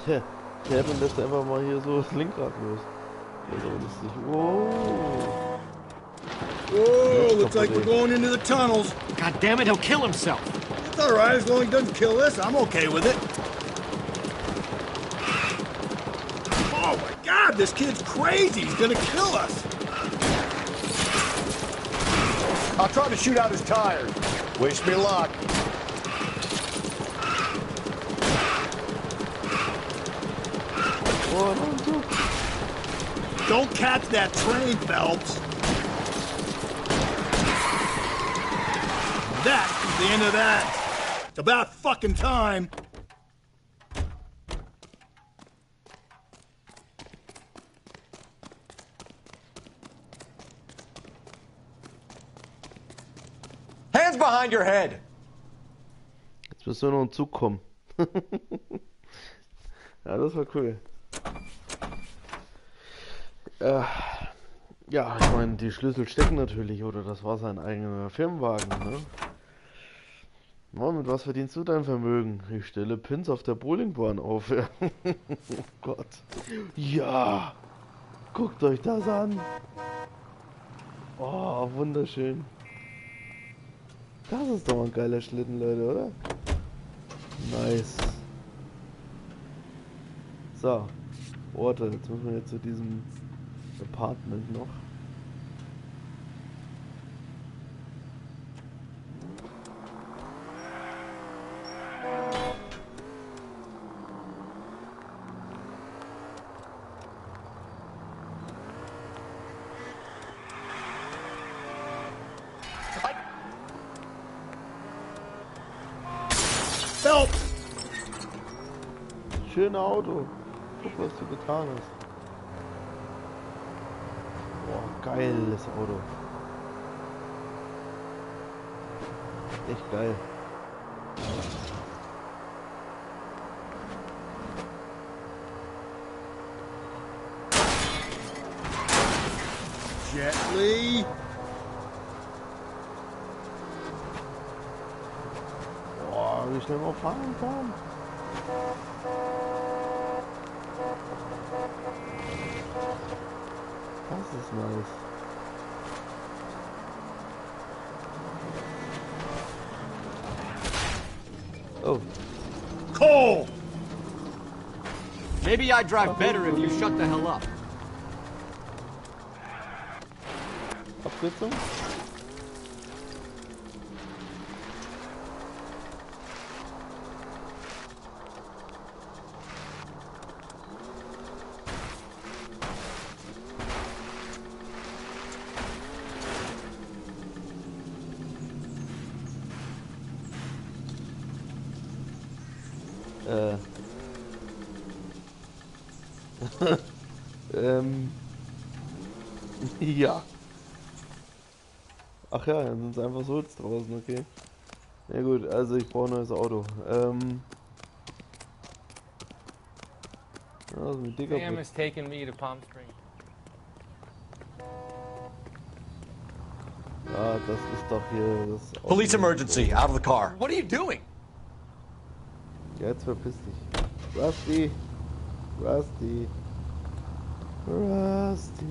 Tja, Kevin lässt einfach mal hier so das Lenkrad los. Also, lustig. Whoa. Whoa, looks like we're going into the tunnels. God damn it, he'll kill himself. It's all right, as long as he doesn't kill us, I'm okay with it. Oh my God, this kid's crazy. He's gonna kill us. I'll try to shoot out his tires. Wish me luck. Don't catch that train, Phelps. That is the end of that. It's about fucking time. Hands behind your head. Jetzt müssen wir noch einen Zug kommen. Ja, das war cool. Ja, ich meine, die Schlüssel stecken natürlich, oder das war sein eigener Firmenwagen, ne? Oh, mit was verdienst du dein Vermögen? Ich stelle Pins auf der Bowlingbahn auf. Oh Gott. Ja! Guckt euch das an! Oh, wunderschön. Das ist doch ein geiler Schlitten, Leute, oder? Nice. So. Orte, jetzt müssen wir jetzt zu diesem Apartment noch. Phelps! Schönes Auto. Guck, was du getan hast. Boah, geiles Auto. Echt geil. Gently. Boah, wie schnell man fahren kann. Das ist nice. Oh. Cole! Maybe I'd drive better if you shut the hell up. Abkürzung? Ja. Ach ja, dann sind es einfach so jetzt draußen, okay. Ja gut, also ich brauche ein neues Auto. Also mit dicker Sam has taken me to Palm Springs. Ah, das ist doch hier das Auto. Police emergency, out of the car. What are you doing? Ja, jetzt verpiss dich. Rusty. Rusty. Rusty.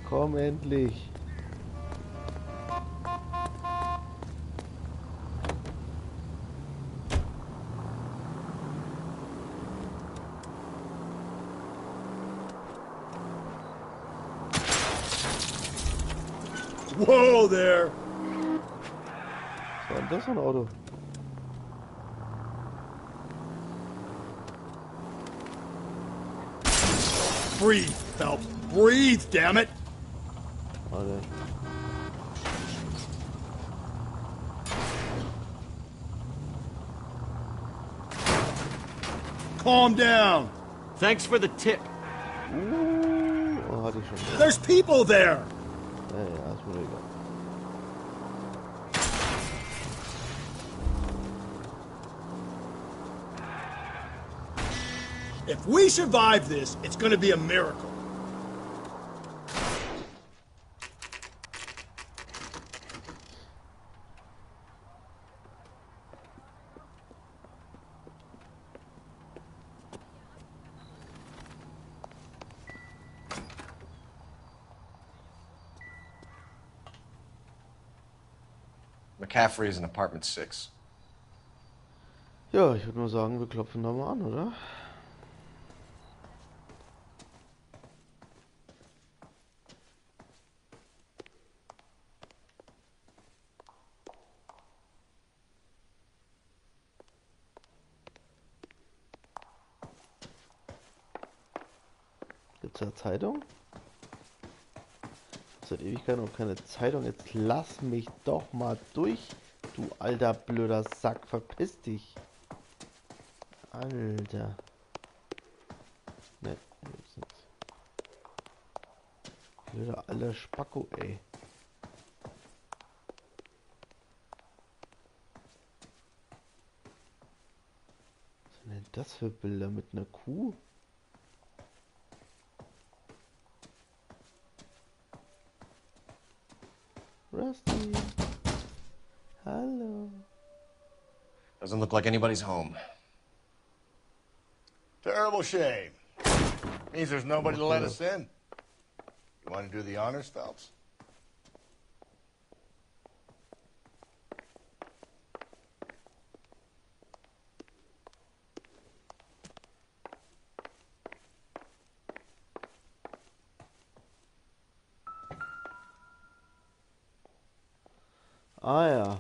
Komm endlich. Whoa there! Was war denn das für ein Auto? Breathe, Phelps. Breathe, damn it! Warte. Calm down. Thanks for the tip. Oh, hatte ich schon. There's people there. Ja, ist mir egal. If we survive this, it's gonna be a miracle. McCaffrey is in apartment 6. Ja, ich würde nur sagen, wir klopfen da mal an, oder? Gibt's da Zeitung? Seit Ewigkeiten auch keine Zeitung. Jetzt lass mich doch mal durch, du alter blöder Sack. Verpiss dich. Alter. Ne, gibt's nichts. Blöder alter Spacko, ey. Was sind denn das für Bilder mit einer Kuh? Rusty. Hello. Doesn't look like anybody's home. Terrible shame. Means there's nobody to let us in. You want to do the honors, Phelps? Ah ja.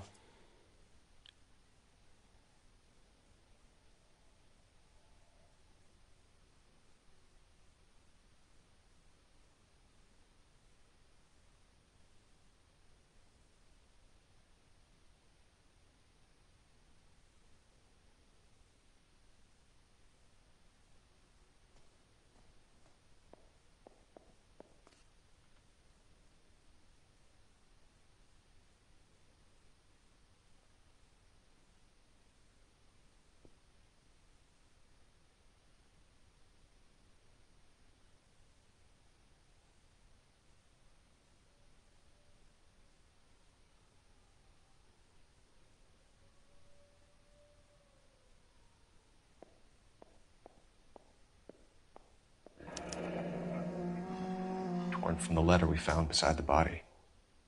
Torn from the letter we found beside the body.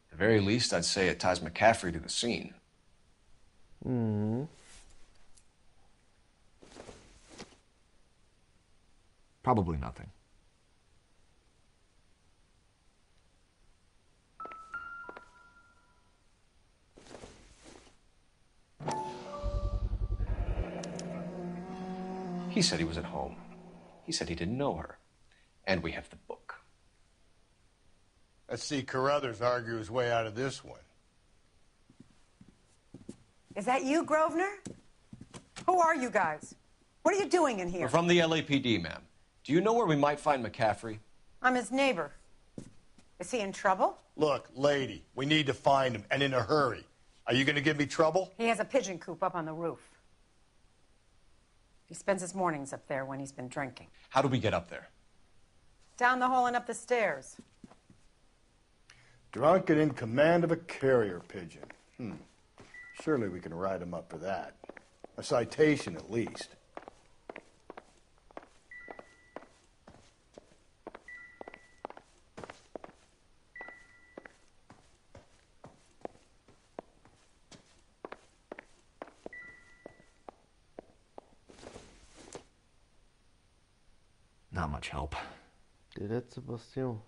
At the very least, I'd say it ties McCaffrey to the scene. Mhm. Probably nothing. He said he was at home. He said he didn't know her. And we have the book. Let's see Carruthers argue his way out of this one. Is that you, Grosvenor? Who are you guys? What are you doing in here? We're from the LAPD, ma'am. Do you know where we might find McCaffrey? I'm his neighbor. Is he in trouble? Look, lady, we need to find him, and in a hurry. Are you going to give me trouble? He has a pigeon coop up on the roof. He spends his mornings up there when he's been drinking. How do we get up there? Down the hall and up the stairs. Drunk and in command of a carrier pigeon. Surely we can write him up for that. A citation, at least. Not much help. Die letzte Bastion.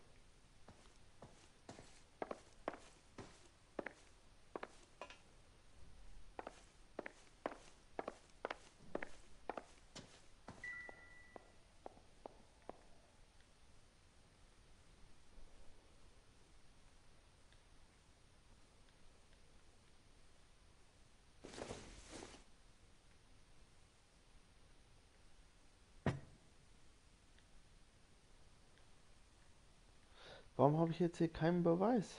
Warum habe ich jetzt hier keinen Beweis?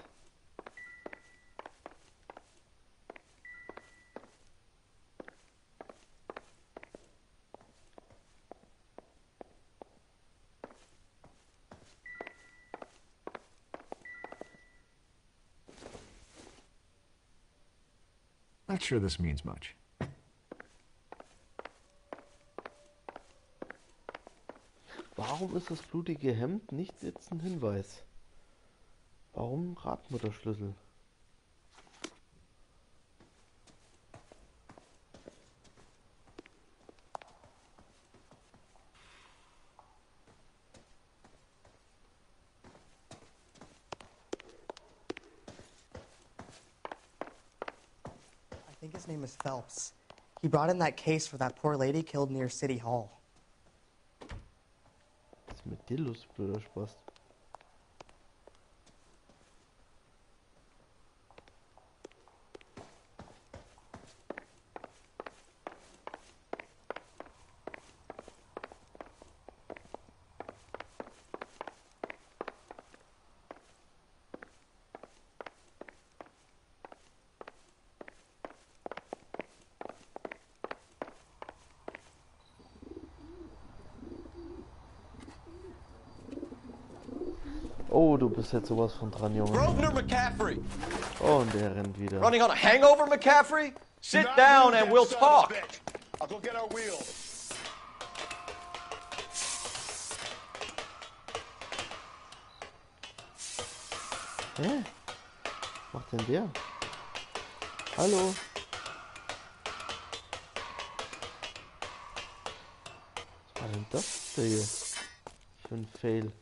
Not sure this means much. Warum ist das blutige Hemd nicht jetzt ein Hinweis? Warum Radmutterschlüssel? I think his name is Phelps. He brought in that case for that poor lady killed near City Hall. Was ist mit dir los, blöder Spaß? Oh, du bist jetzt sowas von dran, Junge. Grosvenor McCaffrey! Oh, und der rennt wieder. Running on a hangover, McCaffrey? Sit down and we'll talk. I'll go get our wheels. Hä? Was macht denn der? Hallo? Was war denn das hier? Für ein Fail.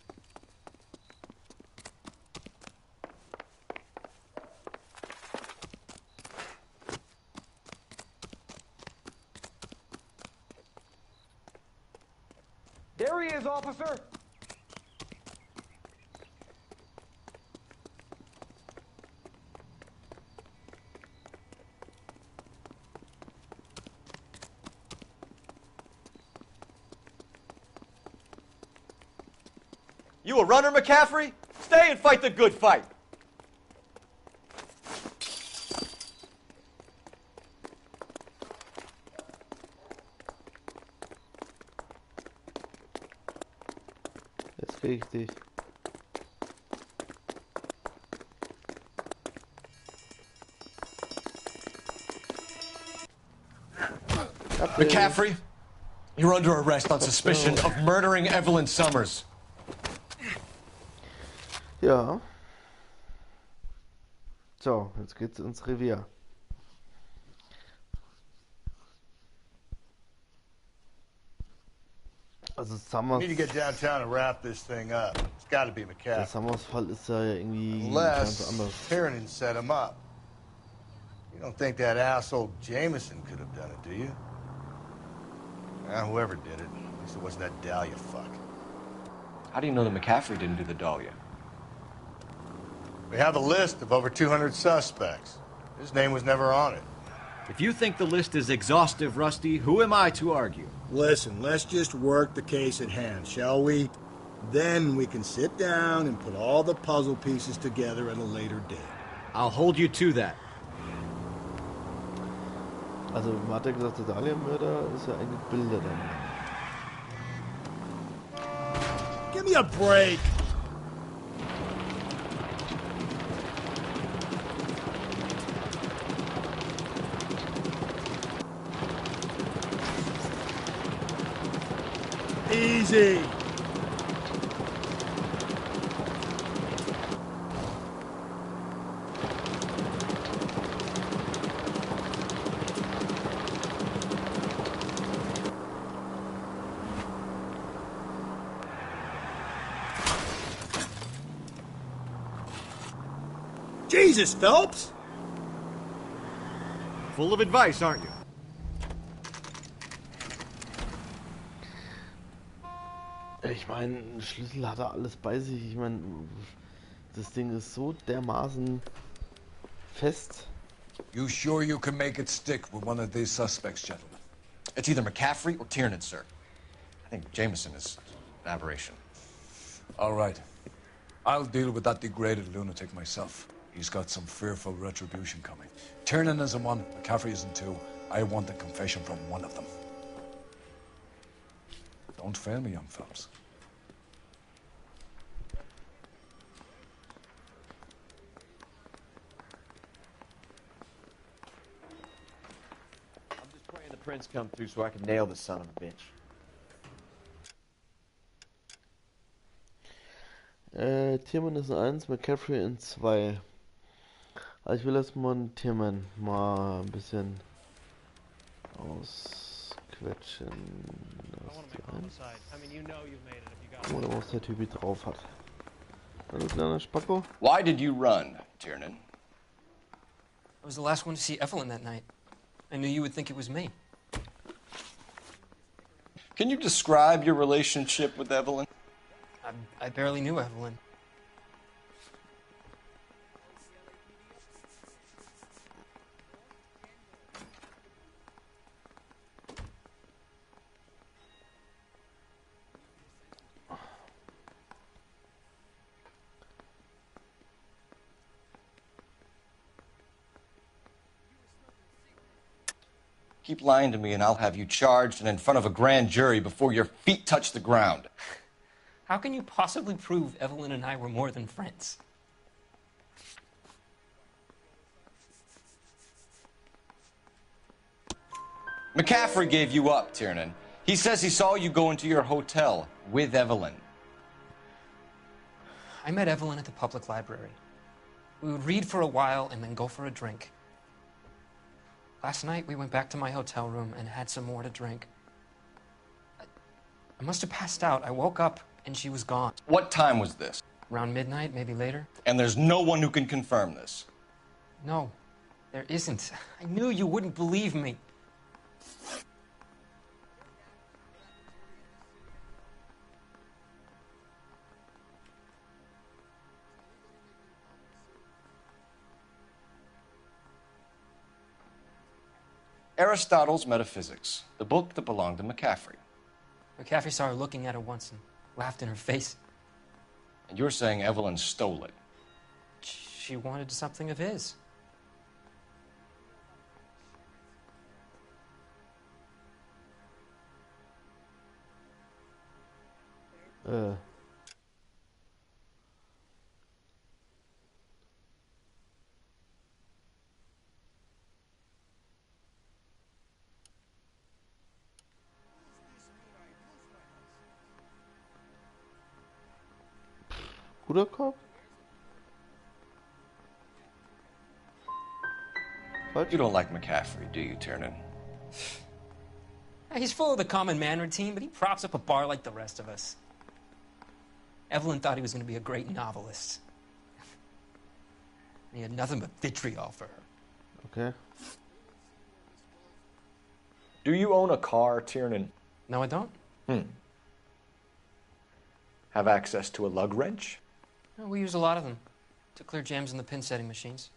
There he is, officer. You a runner, McCaffrey? Stay and fight the good fight. Jetzt krieg ich dich. McCaffrey, you're under arrest on suspicion of murdering Evelyn Summers. Ja. So, jetzt geht's ins Revier. Also Summers. We need to get downtown and wrap this thing up. It's got to be Der McCaffrey. Summers-Fall ist ja irgendwie ganz Unless anders. Tyrannin set him up. You don't think that asshole Jameson could have done it, do you? Whoever did it. At least it wasn't that Dahlia fuck. How do you know that McCaffrey didn't do the Dahlia? We have a list of over 200 suspects. His name was never on it. If you think the list is exhaustive, Rusty, who am I to argue? Listen, let's just work the case at hand, shall we? Then we can sit down and put all the puzzle pieces together at a later date. I'll hold you to that. Also, man hat ja gesagt, der Dahlia-Mörder ist ja ein gebildeter Mann. Give me a break! Easy! Jesus, Phelps! Full of advice, aren't you? Ich meine, Schlüssel hat er alles bei sich. Ich meine, das Ding ist so dermaßen fest. You sure you can make it stick with one of these suspects, gentlemen? It's either McCaffrey or Tiernan, sir. I think Jameson is an aberration. All right. I'll deal with that degraded lunatic myself. He's got some fearful retribution coming. Tiernan isn't one, McCaffrey isn't two. I want a confession from one of them. Don't fail me, young Phelps. I'm just praying the prince come through so I can nail this son of a bitch. Tierman ist in 1, McCaffrey in 2. Also ich will erstmal Tierman mal ein bisschen ausquetschen. Das ist die 1. Guck mal, was der Typi drauf hat. Hallo kleiner Spacko. Why did you run, Tiernan? I was the last one to see Evelyn that night. I knew you would think it was me. Can you describe your relationship with Evelyn? I barely knew Evelyn. Keep lying to me and I'll have you charged and in front of a grand jury before your feet touch the ground. How can you possibly prove Evelyn and I were more than friends? McCaffrey gave you up, Tiernan. He says he saw you go into your hotel with Evelyn. I met Evelyn at the public library. We would read for a while and then go for a drink. Last night, we went back to my hotel room and had some more to drink. I must have passed out. I woke up and she was gone. What time was this? Around midnight, maybe later. And there's no one who can confirm this? No, there isn't. I knew you wouldn't believe me. Aristotle's Metaphysics, the book that belonged to McCaffrey. McCaffrey saw her looking at her once and laughed in her face. And you're saying Evelyn stole it? She wanted something of his. Guter Kopf? You don't like McCaffrey, do you, Tiernan? He's full of the common man routine, but he props up a bar like the rest of us. Evelyn thought he was going to be a great novelist. He had nothing but vitriol for her. Okay. Do you own a car, Tiernan? No, I don't. Have access to a lug wrench? No, we use a lot of them to clear jams in the pin setting machines.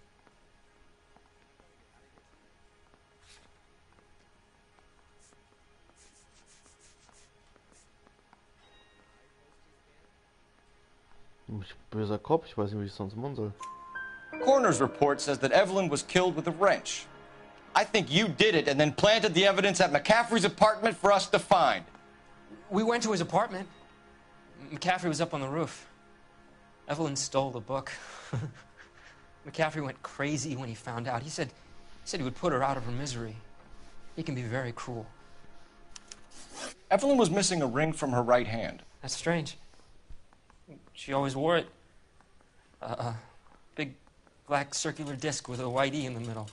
Böser Kopf, ich weiß nicht, wie ich es sonst machen soll. Coroner's report says that Evelyn was killed with a wrench. I think you did it and then planted the evidence at McCaffrey's apartment for us to find. We went to his apartment. McCaffrey was up on the roof. Evelyn stole the book. McCaffrey went crazy when he found out. He said he would put her out of her misery. He can be very cruel. Evelyn was missing a ring from her right hand. That's strange. She always wore it. A big black circular disc with a white E in the middle.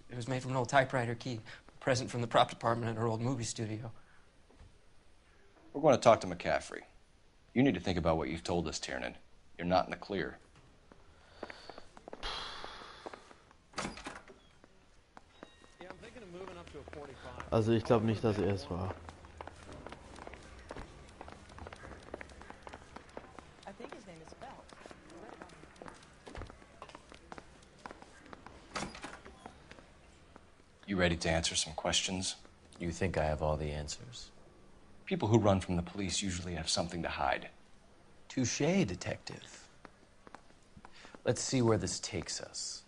It was made from an old typewriter key, a present from the prop department at her old movie studio. We're going to talk to McCaffrey. You need to think about what you've told us, Tiernan. You're not in the clear. Also ich glaube nicht, dass er es war. You ready to answer some questions? You think I have all the answers? People who run from the police usually have something to hide. Touché, Detective. Let's see where this takes us.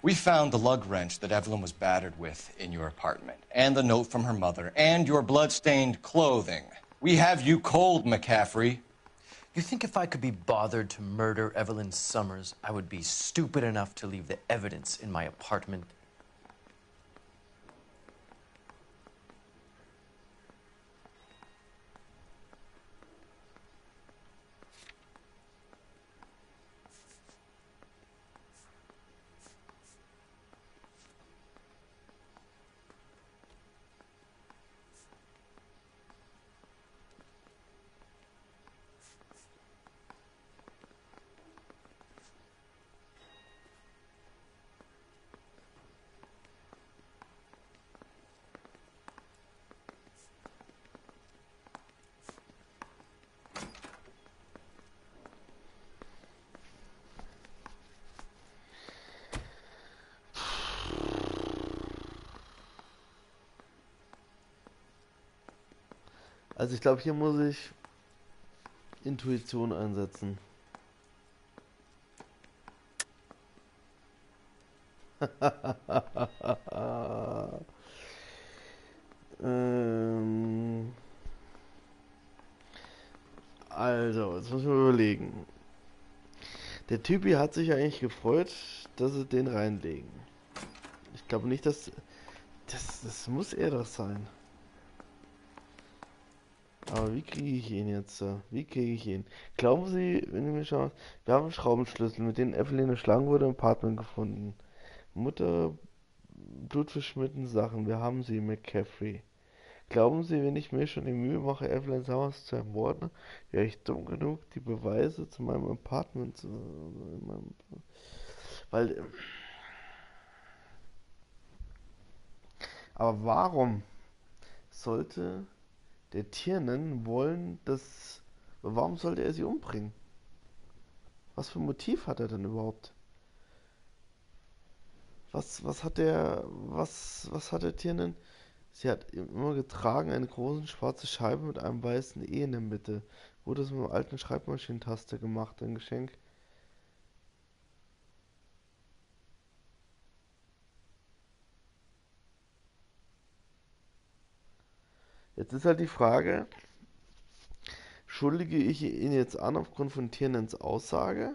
We found the lug wrench that Evelyn was battered with in your apartment, and the note from her mother, and your blood-stained clothing. We have you cold, McCaffrey. You think if I could be bothered to murder Evelyn Summers, I would be stupid enough to leave the evidence in my apartment? Also ich glaube, hier muss ich Intuition einsetzen. Also, jetzt müssen wir überlegen. Der Typ hier hat sich eigentlich gefreut, dass sie den reinlegen. Ich glaube nicht, dass... Das muss er doch sein. Aber wie kriege ich ihn jetzt? Wie kriege ich ihn? Glauben Sie, wenn Sie mir schauen, wir haben einen Schraubenschlüssel, mit dem Evelyn erschlagen wurde, im Apartment gefunden. Mutter, blutverschmierten Sachen, wir haben sie, McCaffrey. Glauben Sie, wenn ich mir schon die Mühe mache, Evelyn Summers zu ermorden, wäre ich dumm genug, die Beweise zu meinem Apartment zu... Weil... Aber warum sollte der Tiernen wollen, dass... Warum sollte er sie umbringen? Was für ein Motiv hat er denn überhaupt? Was hat der Tiernen? Sie hat immer getragen eine große schwarze Scheibe mit einem weißen E in der Mitte. Wurde es mit einer alten Schreibmaschinentaste gemacht, ein Geschenk. Jetzt ist halt die Frage, schuldige ich ihn jetzt an aufgrund von Tiernens Aussage?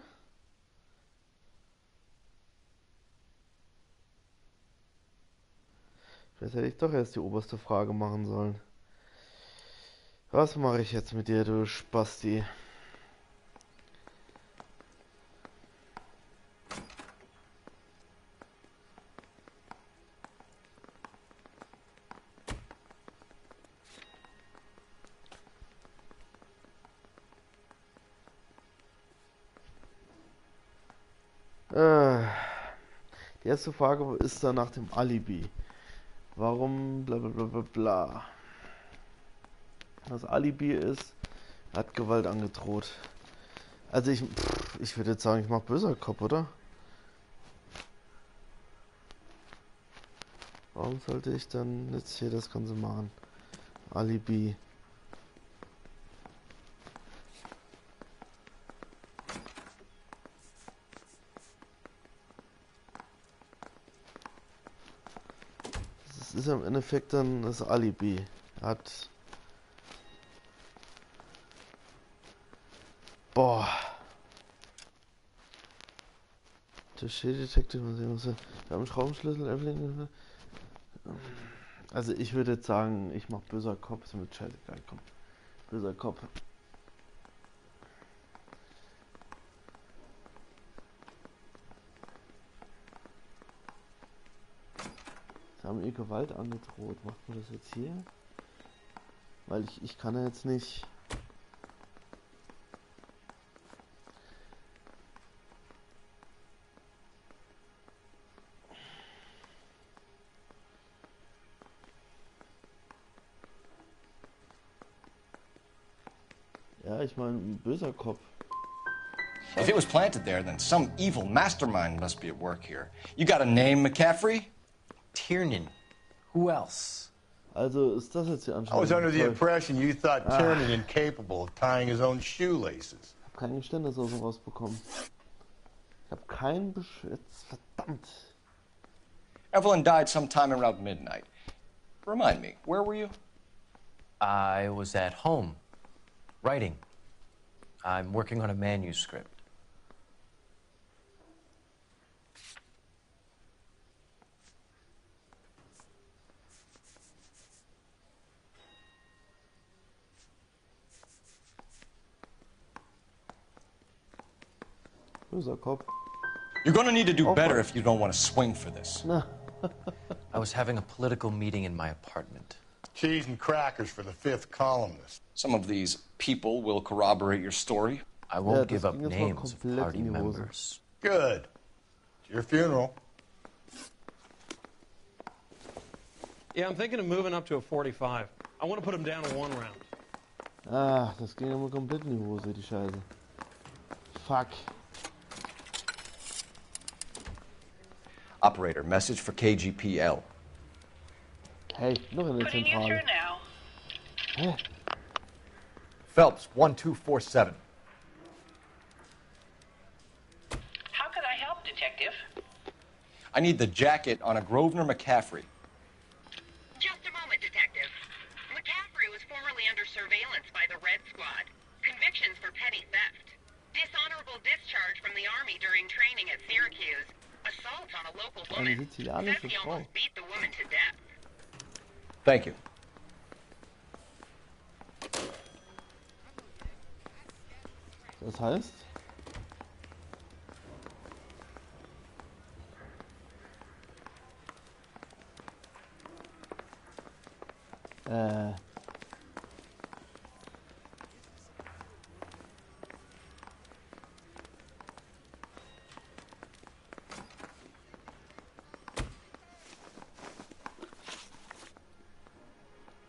Vielleicht hätte ich doch erst die oberste Frage machen sollen. Was mache ich jetzt mit dir, du Spasti? Die erste Frage ist dann nach dem Alibi. Warum bla bla bla bla bla. Das Alibi ist, er hat Gewalt angedroht. Also ich würde jetzt sagen, ich mache böser Kopf, oder? Warum sollte ich dann jetzt hier das Ganze machen? Alibi. Das ist im Endeffekt dann das Alibi. Er hat... Boah. Der Schädedetektiv, mal sehen, was wir haben. Einen Schraubenschlüssel, Evelyn. Also ich würde jetzt sagen, ich mach böser Kopf, ist mit scheißegal, komm. Böser Kopf. Sie haben ihr Gewalt angedroht. Macht man das jetzt hier? Weil ich kann ja jetzt nicht... Ja, ich meine, ein böser Kopf. If it was planted there, then some evil mastermind must be at work here. You got a name, McCaffrey? Tiernan. Who else? Also ist das jetzt hier I was under the anscheinend. impression you thought Tiernan incapable of tying his own shoelaces. Ich habe kein Geständnis aus ihm rausbekommen. Ich habe kein Beschwitz. Verdammt. Evelyn died sometime around midnight. Remind me, where were you? I was at home, writing. I'm working on a manuscript. Böser Kopf. You're gonna need to do better if you don't want to swing for this. I was having a political meeting in my apartment. Cheese and crackers for the fifth columnist. Some of these people will corroborate your story. I won't give up names of party members. Good. It's your funeral. Yeah, I'm thinking of moving up to a 45. I want to put him down in 1 round. Ah, das ging ja mal komplett in die Hose, die Scheiße. Fuck. Operator, message for KGPL. Hey, noch eine Zentrale. Hä? Phelps, 1247. How could I help, Detective? I need the jacket on a Grosvenor McCaffrey. Just a moment, Detective. McCaffrey was formerly under surveillance by the Red Squad. Convictions for petty theft. Dishonorable discharge from the Army during training at Syracuse. Assault on a local woman. Says he almost beat the woman to death. Thank you. Das heißt?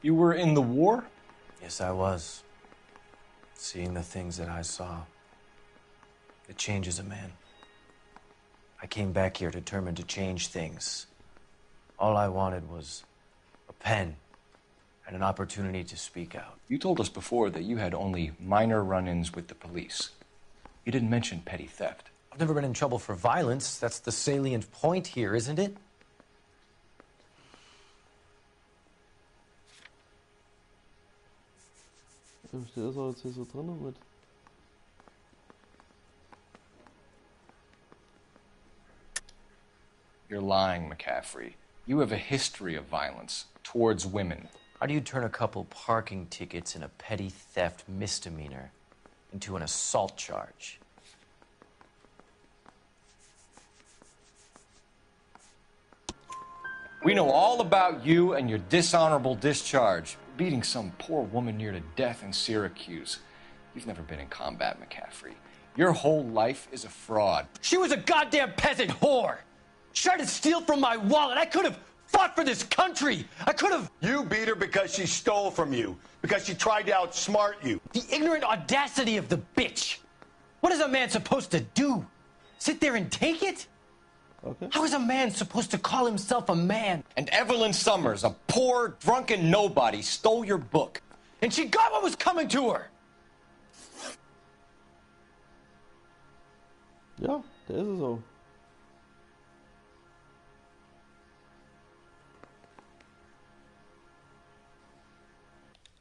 You were in the war? Yes, I was. Seeing the things that I saw, it changes a man. I came back here determined to change things. All I wanted was a pen and an opportunity to speak out. You told us before that you had only minor run-ins with the police. You didn't mention petty theft. I've never been in trouble for violence. That's the salient point here, isn't it? Steht das auch jetzt hier so drin mit? You're lying, McCaffrey. You have a history of violence towards women. How do you turn a couple parking tickets and a petty theft misdemeanor into an assault charge? We know all about you and your dishonorable discharge, beating some poor woman near to death in Syracuse. You've never been in combat, McCaffrey. Your whole life is a fraud. She was a goddamn peasant whore! She tried to steal from my wallet. I could have fought for this country. I could have... You beat her because she stole from you, because she tried to outsmart you. The ignorant audacity of the bitch. What is a man supposed to do? Sit there and take it? Okay. How is a man supposed to call himself a man? And Evelyn Summers, a poor, drunken nobody, stole your book. And she got what was coming to her. Ja, der ist es so.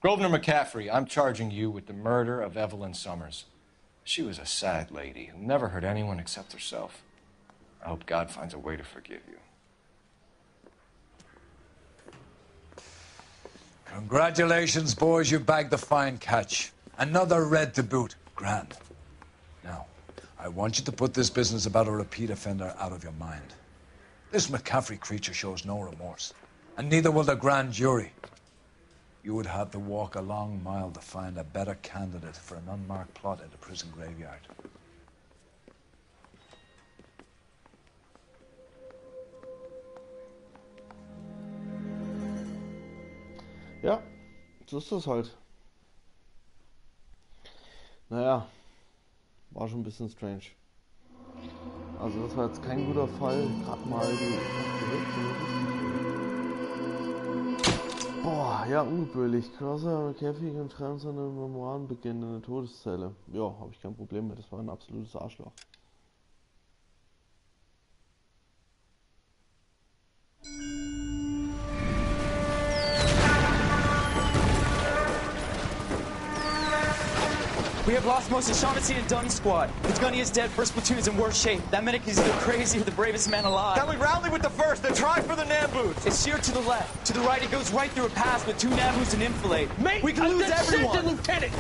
Grosvenor McCaffrey, I'm charging you with the murder of Evelyn Summers. She was a sad lady who never hurt anyone except herself. I hope God finds a way to forgive you. Congratulations, boys. You bagged the fine catch. Another red to boot. Grand. Now, I want you to put this business about a repeat offender out of your mind. This McCaffrey creature shows no remorse, and neither will the grand jury. You would have to walk a long mile to find a better candidate for an unmarked plot in the prison graveyard. Ja, so ist das halt. Naja, war schon ein bisschen strange. Also das war jetzt kein guter Fall, gerade mal die Boah, ja, ungebührlich. Crosser, McAfee und schreiben seine Memoiren beginnen in der Todeszelle. Ja, habe ich kein Problem mit, das war ein absolutes Arschloch. We have lost most of Shaughnessy and Dunn's squad. The gunny is dead, first platoon's in worse shape. That medic is either crazy or the bravest man alive. Now we rally with the first, then try for the Nambus. It's sheer to the left. To the right, it goes right through a pass with 2 Nambus and enfilade. Mate, we can lose everyone. Lieutenant!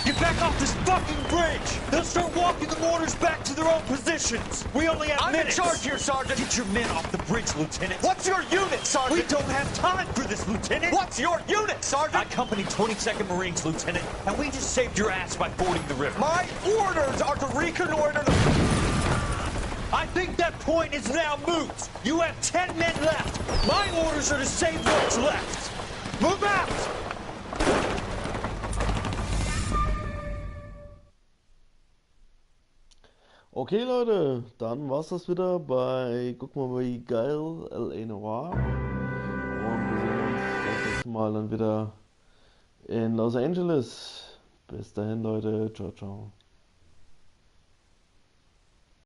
Get back off this fucking bridge! They'll start walking the mortars back to their own positions! We only have minutes! I'm in charge here, Sergeant! Get your men off the bridge, Lieutenant! What's your unit, Sergeant? We don't have time for this, Lieutenant! What's your unit, Sergeant? I company 22nd Marines, Lieutenant, and we just saved your ass by fording the river. My orders are to reconnoiter the... I think that point is now moot! You have 10 men left! My orders are to save what's left! Move out! Okay Leute, dann war's das wieder bei, guck mal wie geil, L.A. Noire. Und wir sehen uns das nächste Mal dann wieder in Los Angeles. Bis dahin Leute, ciao ciao.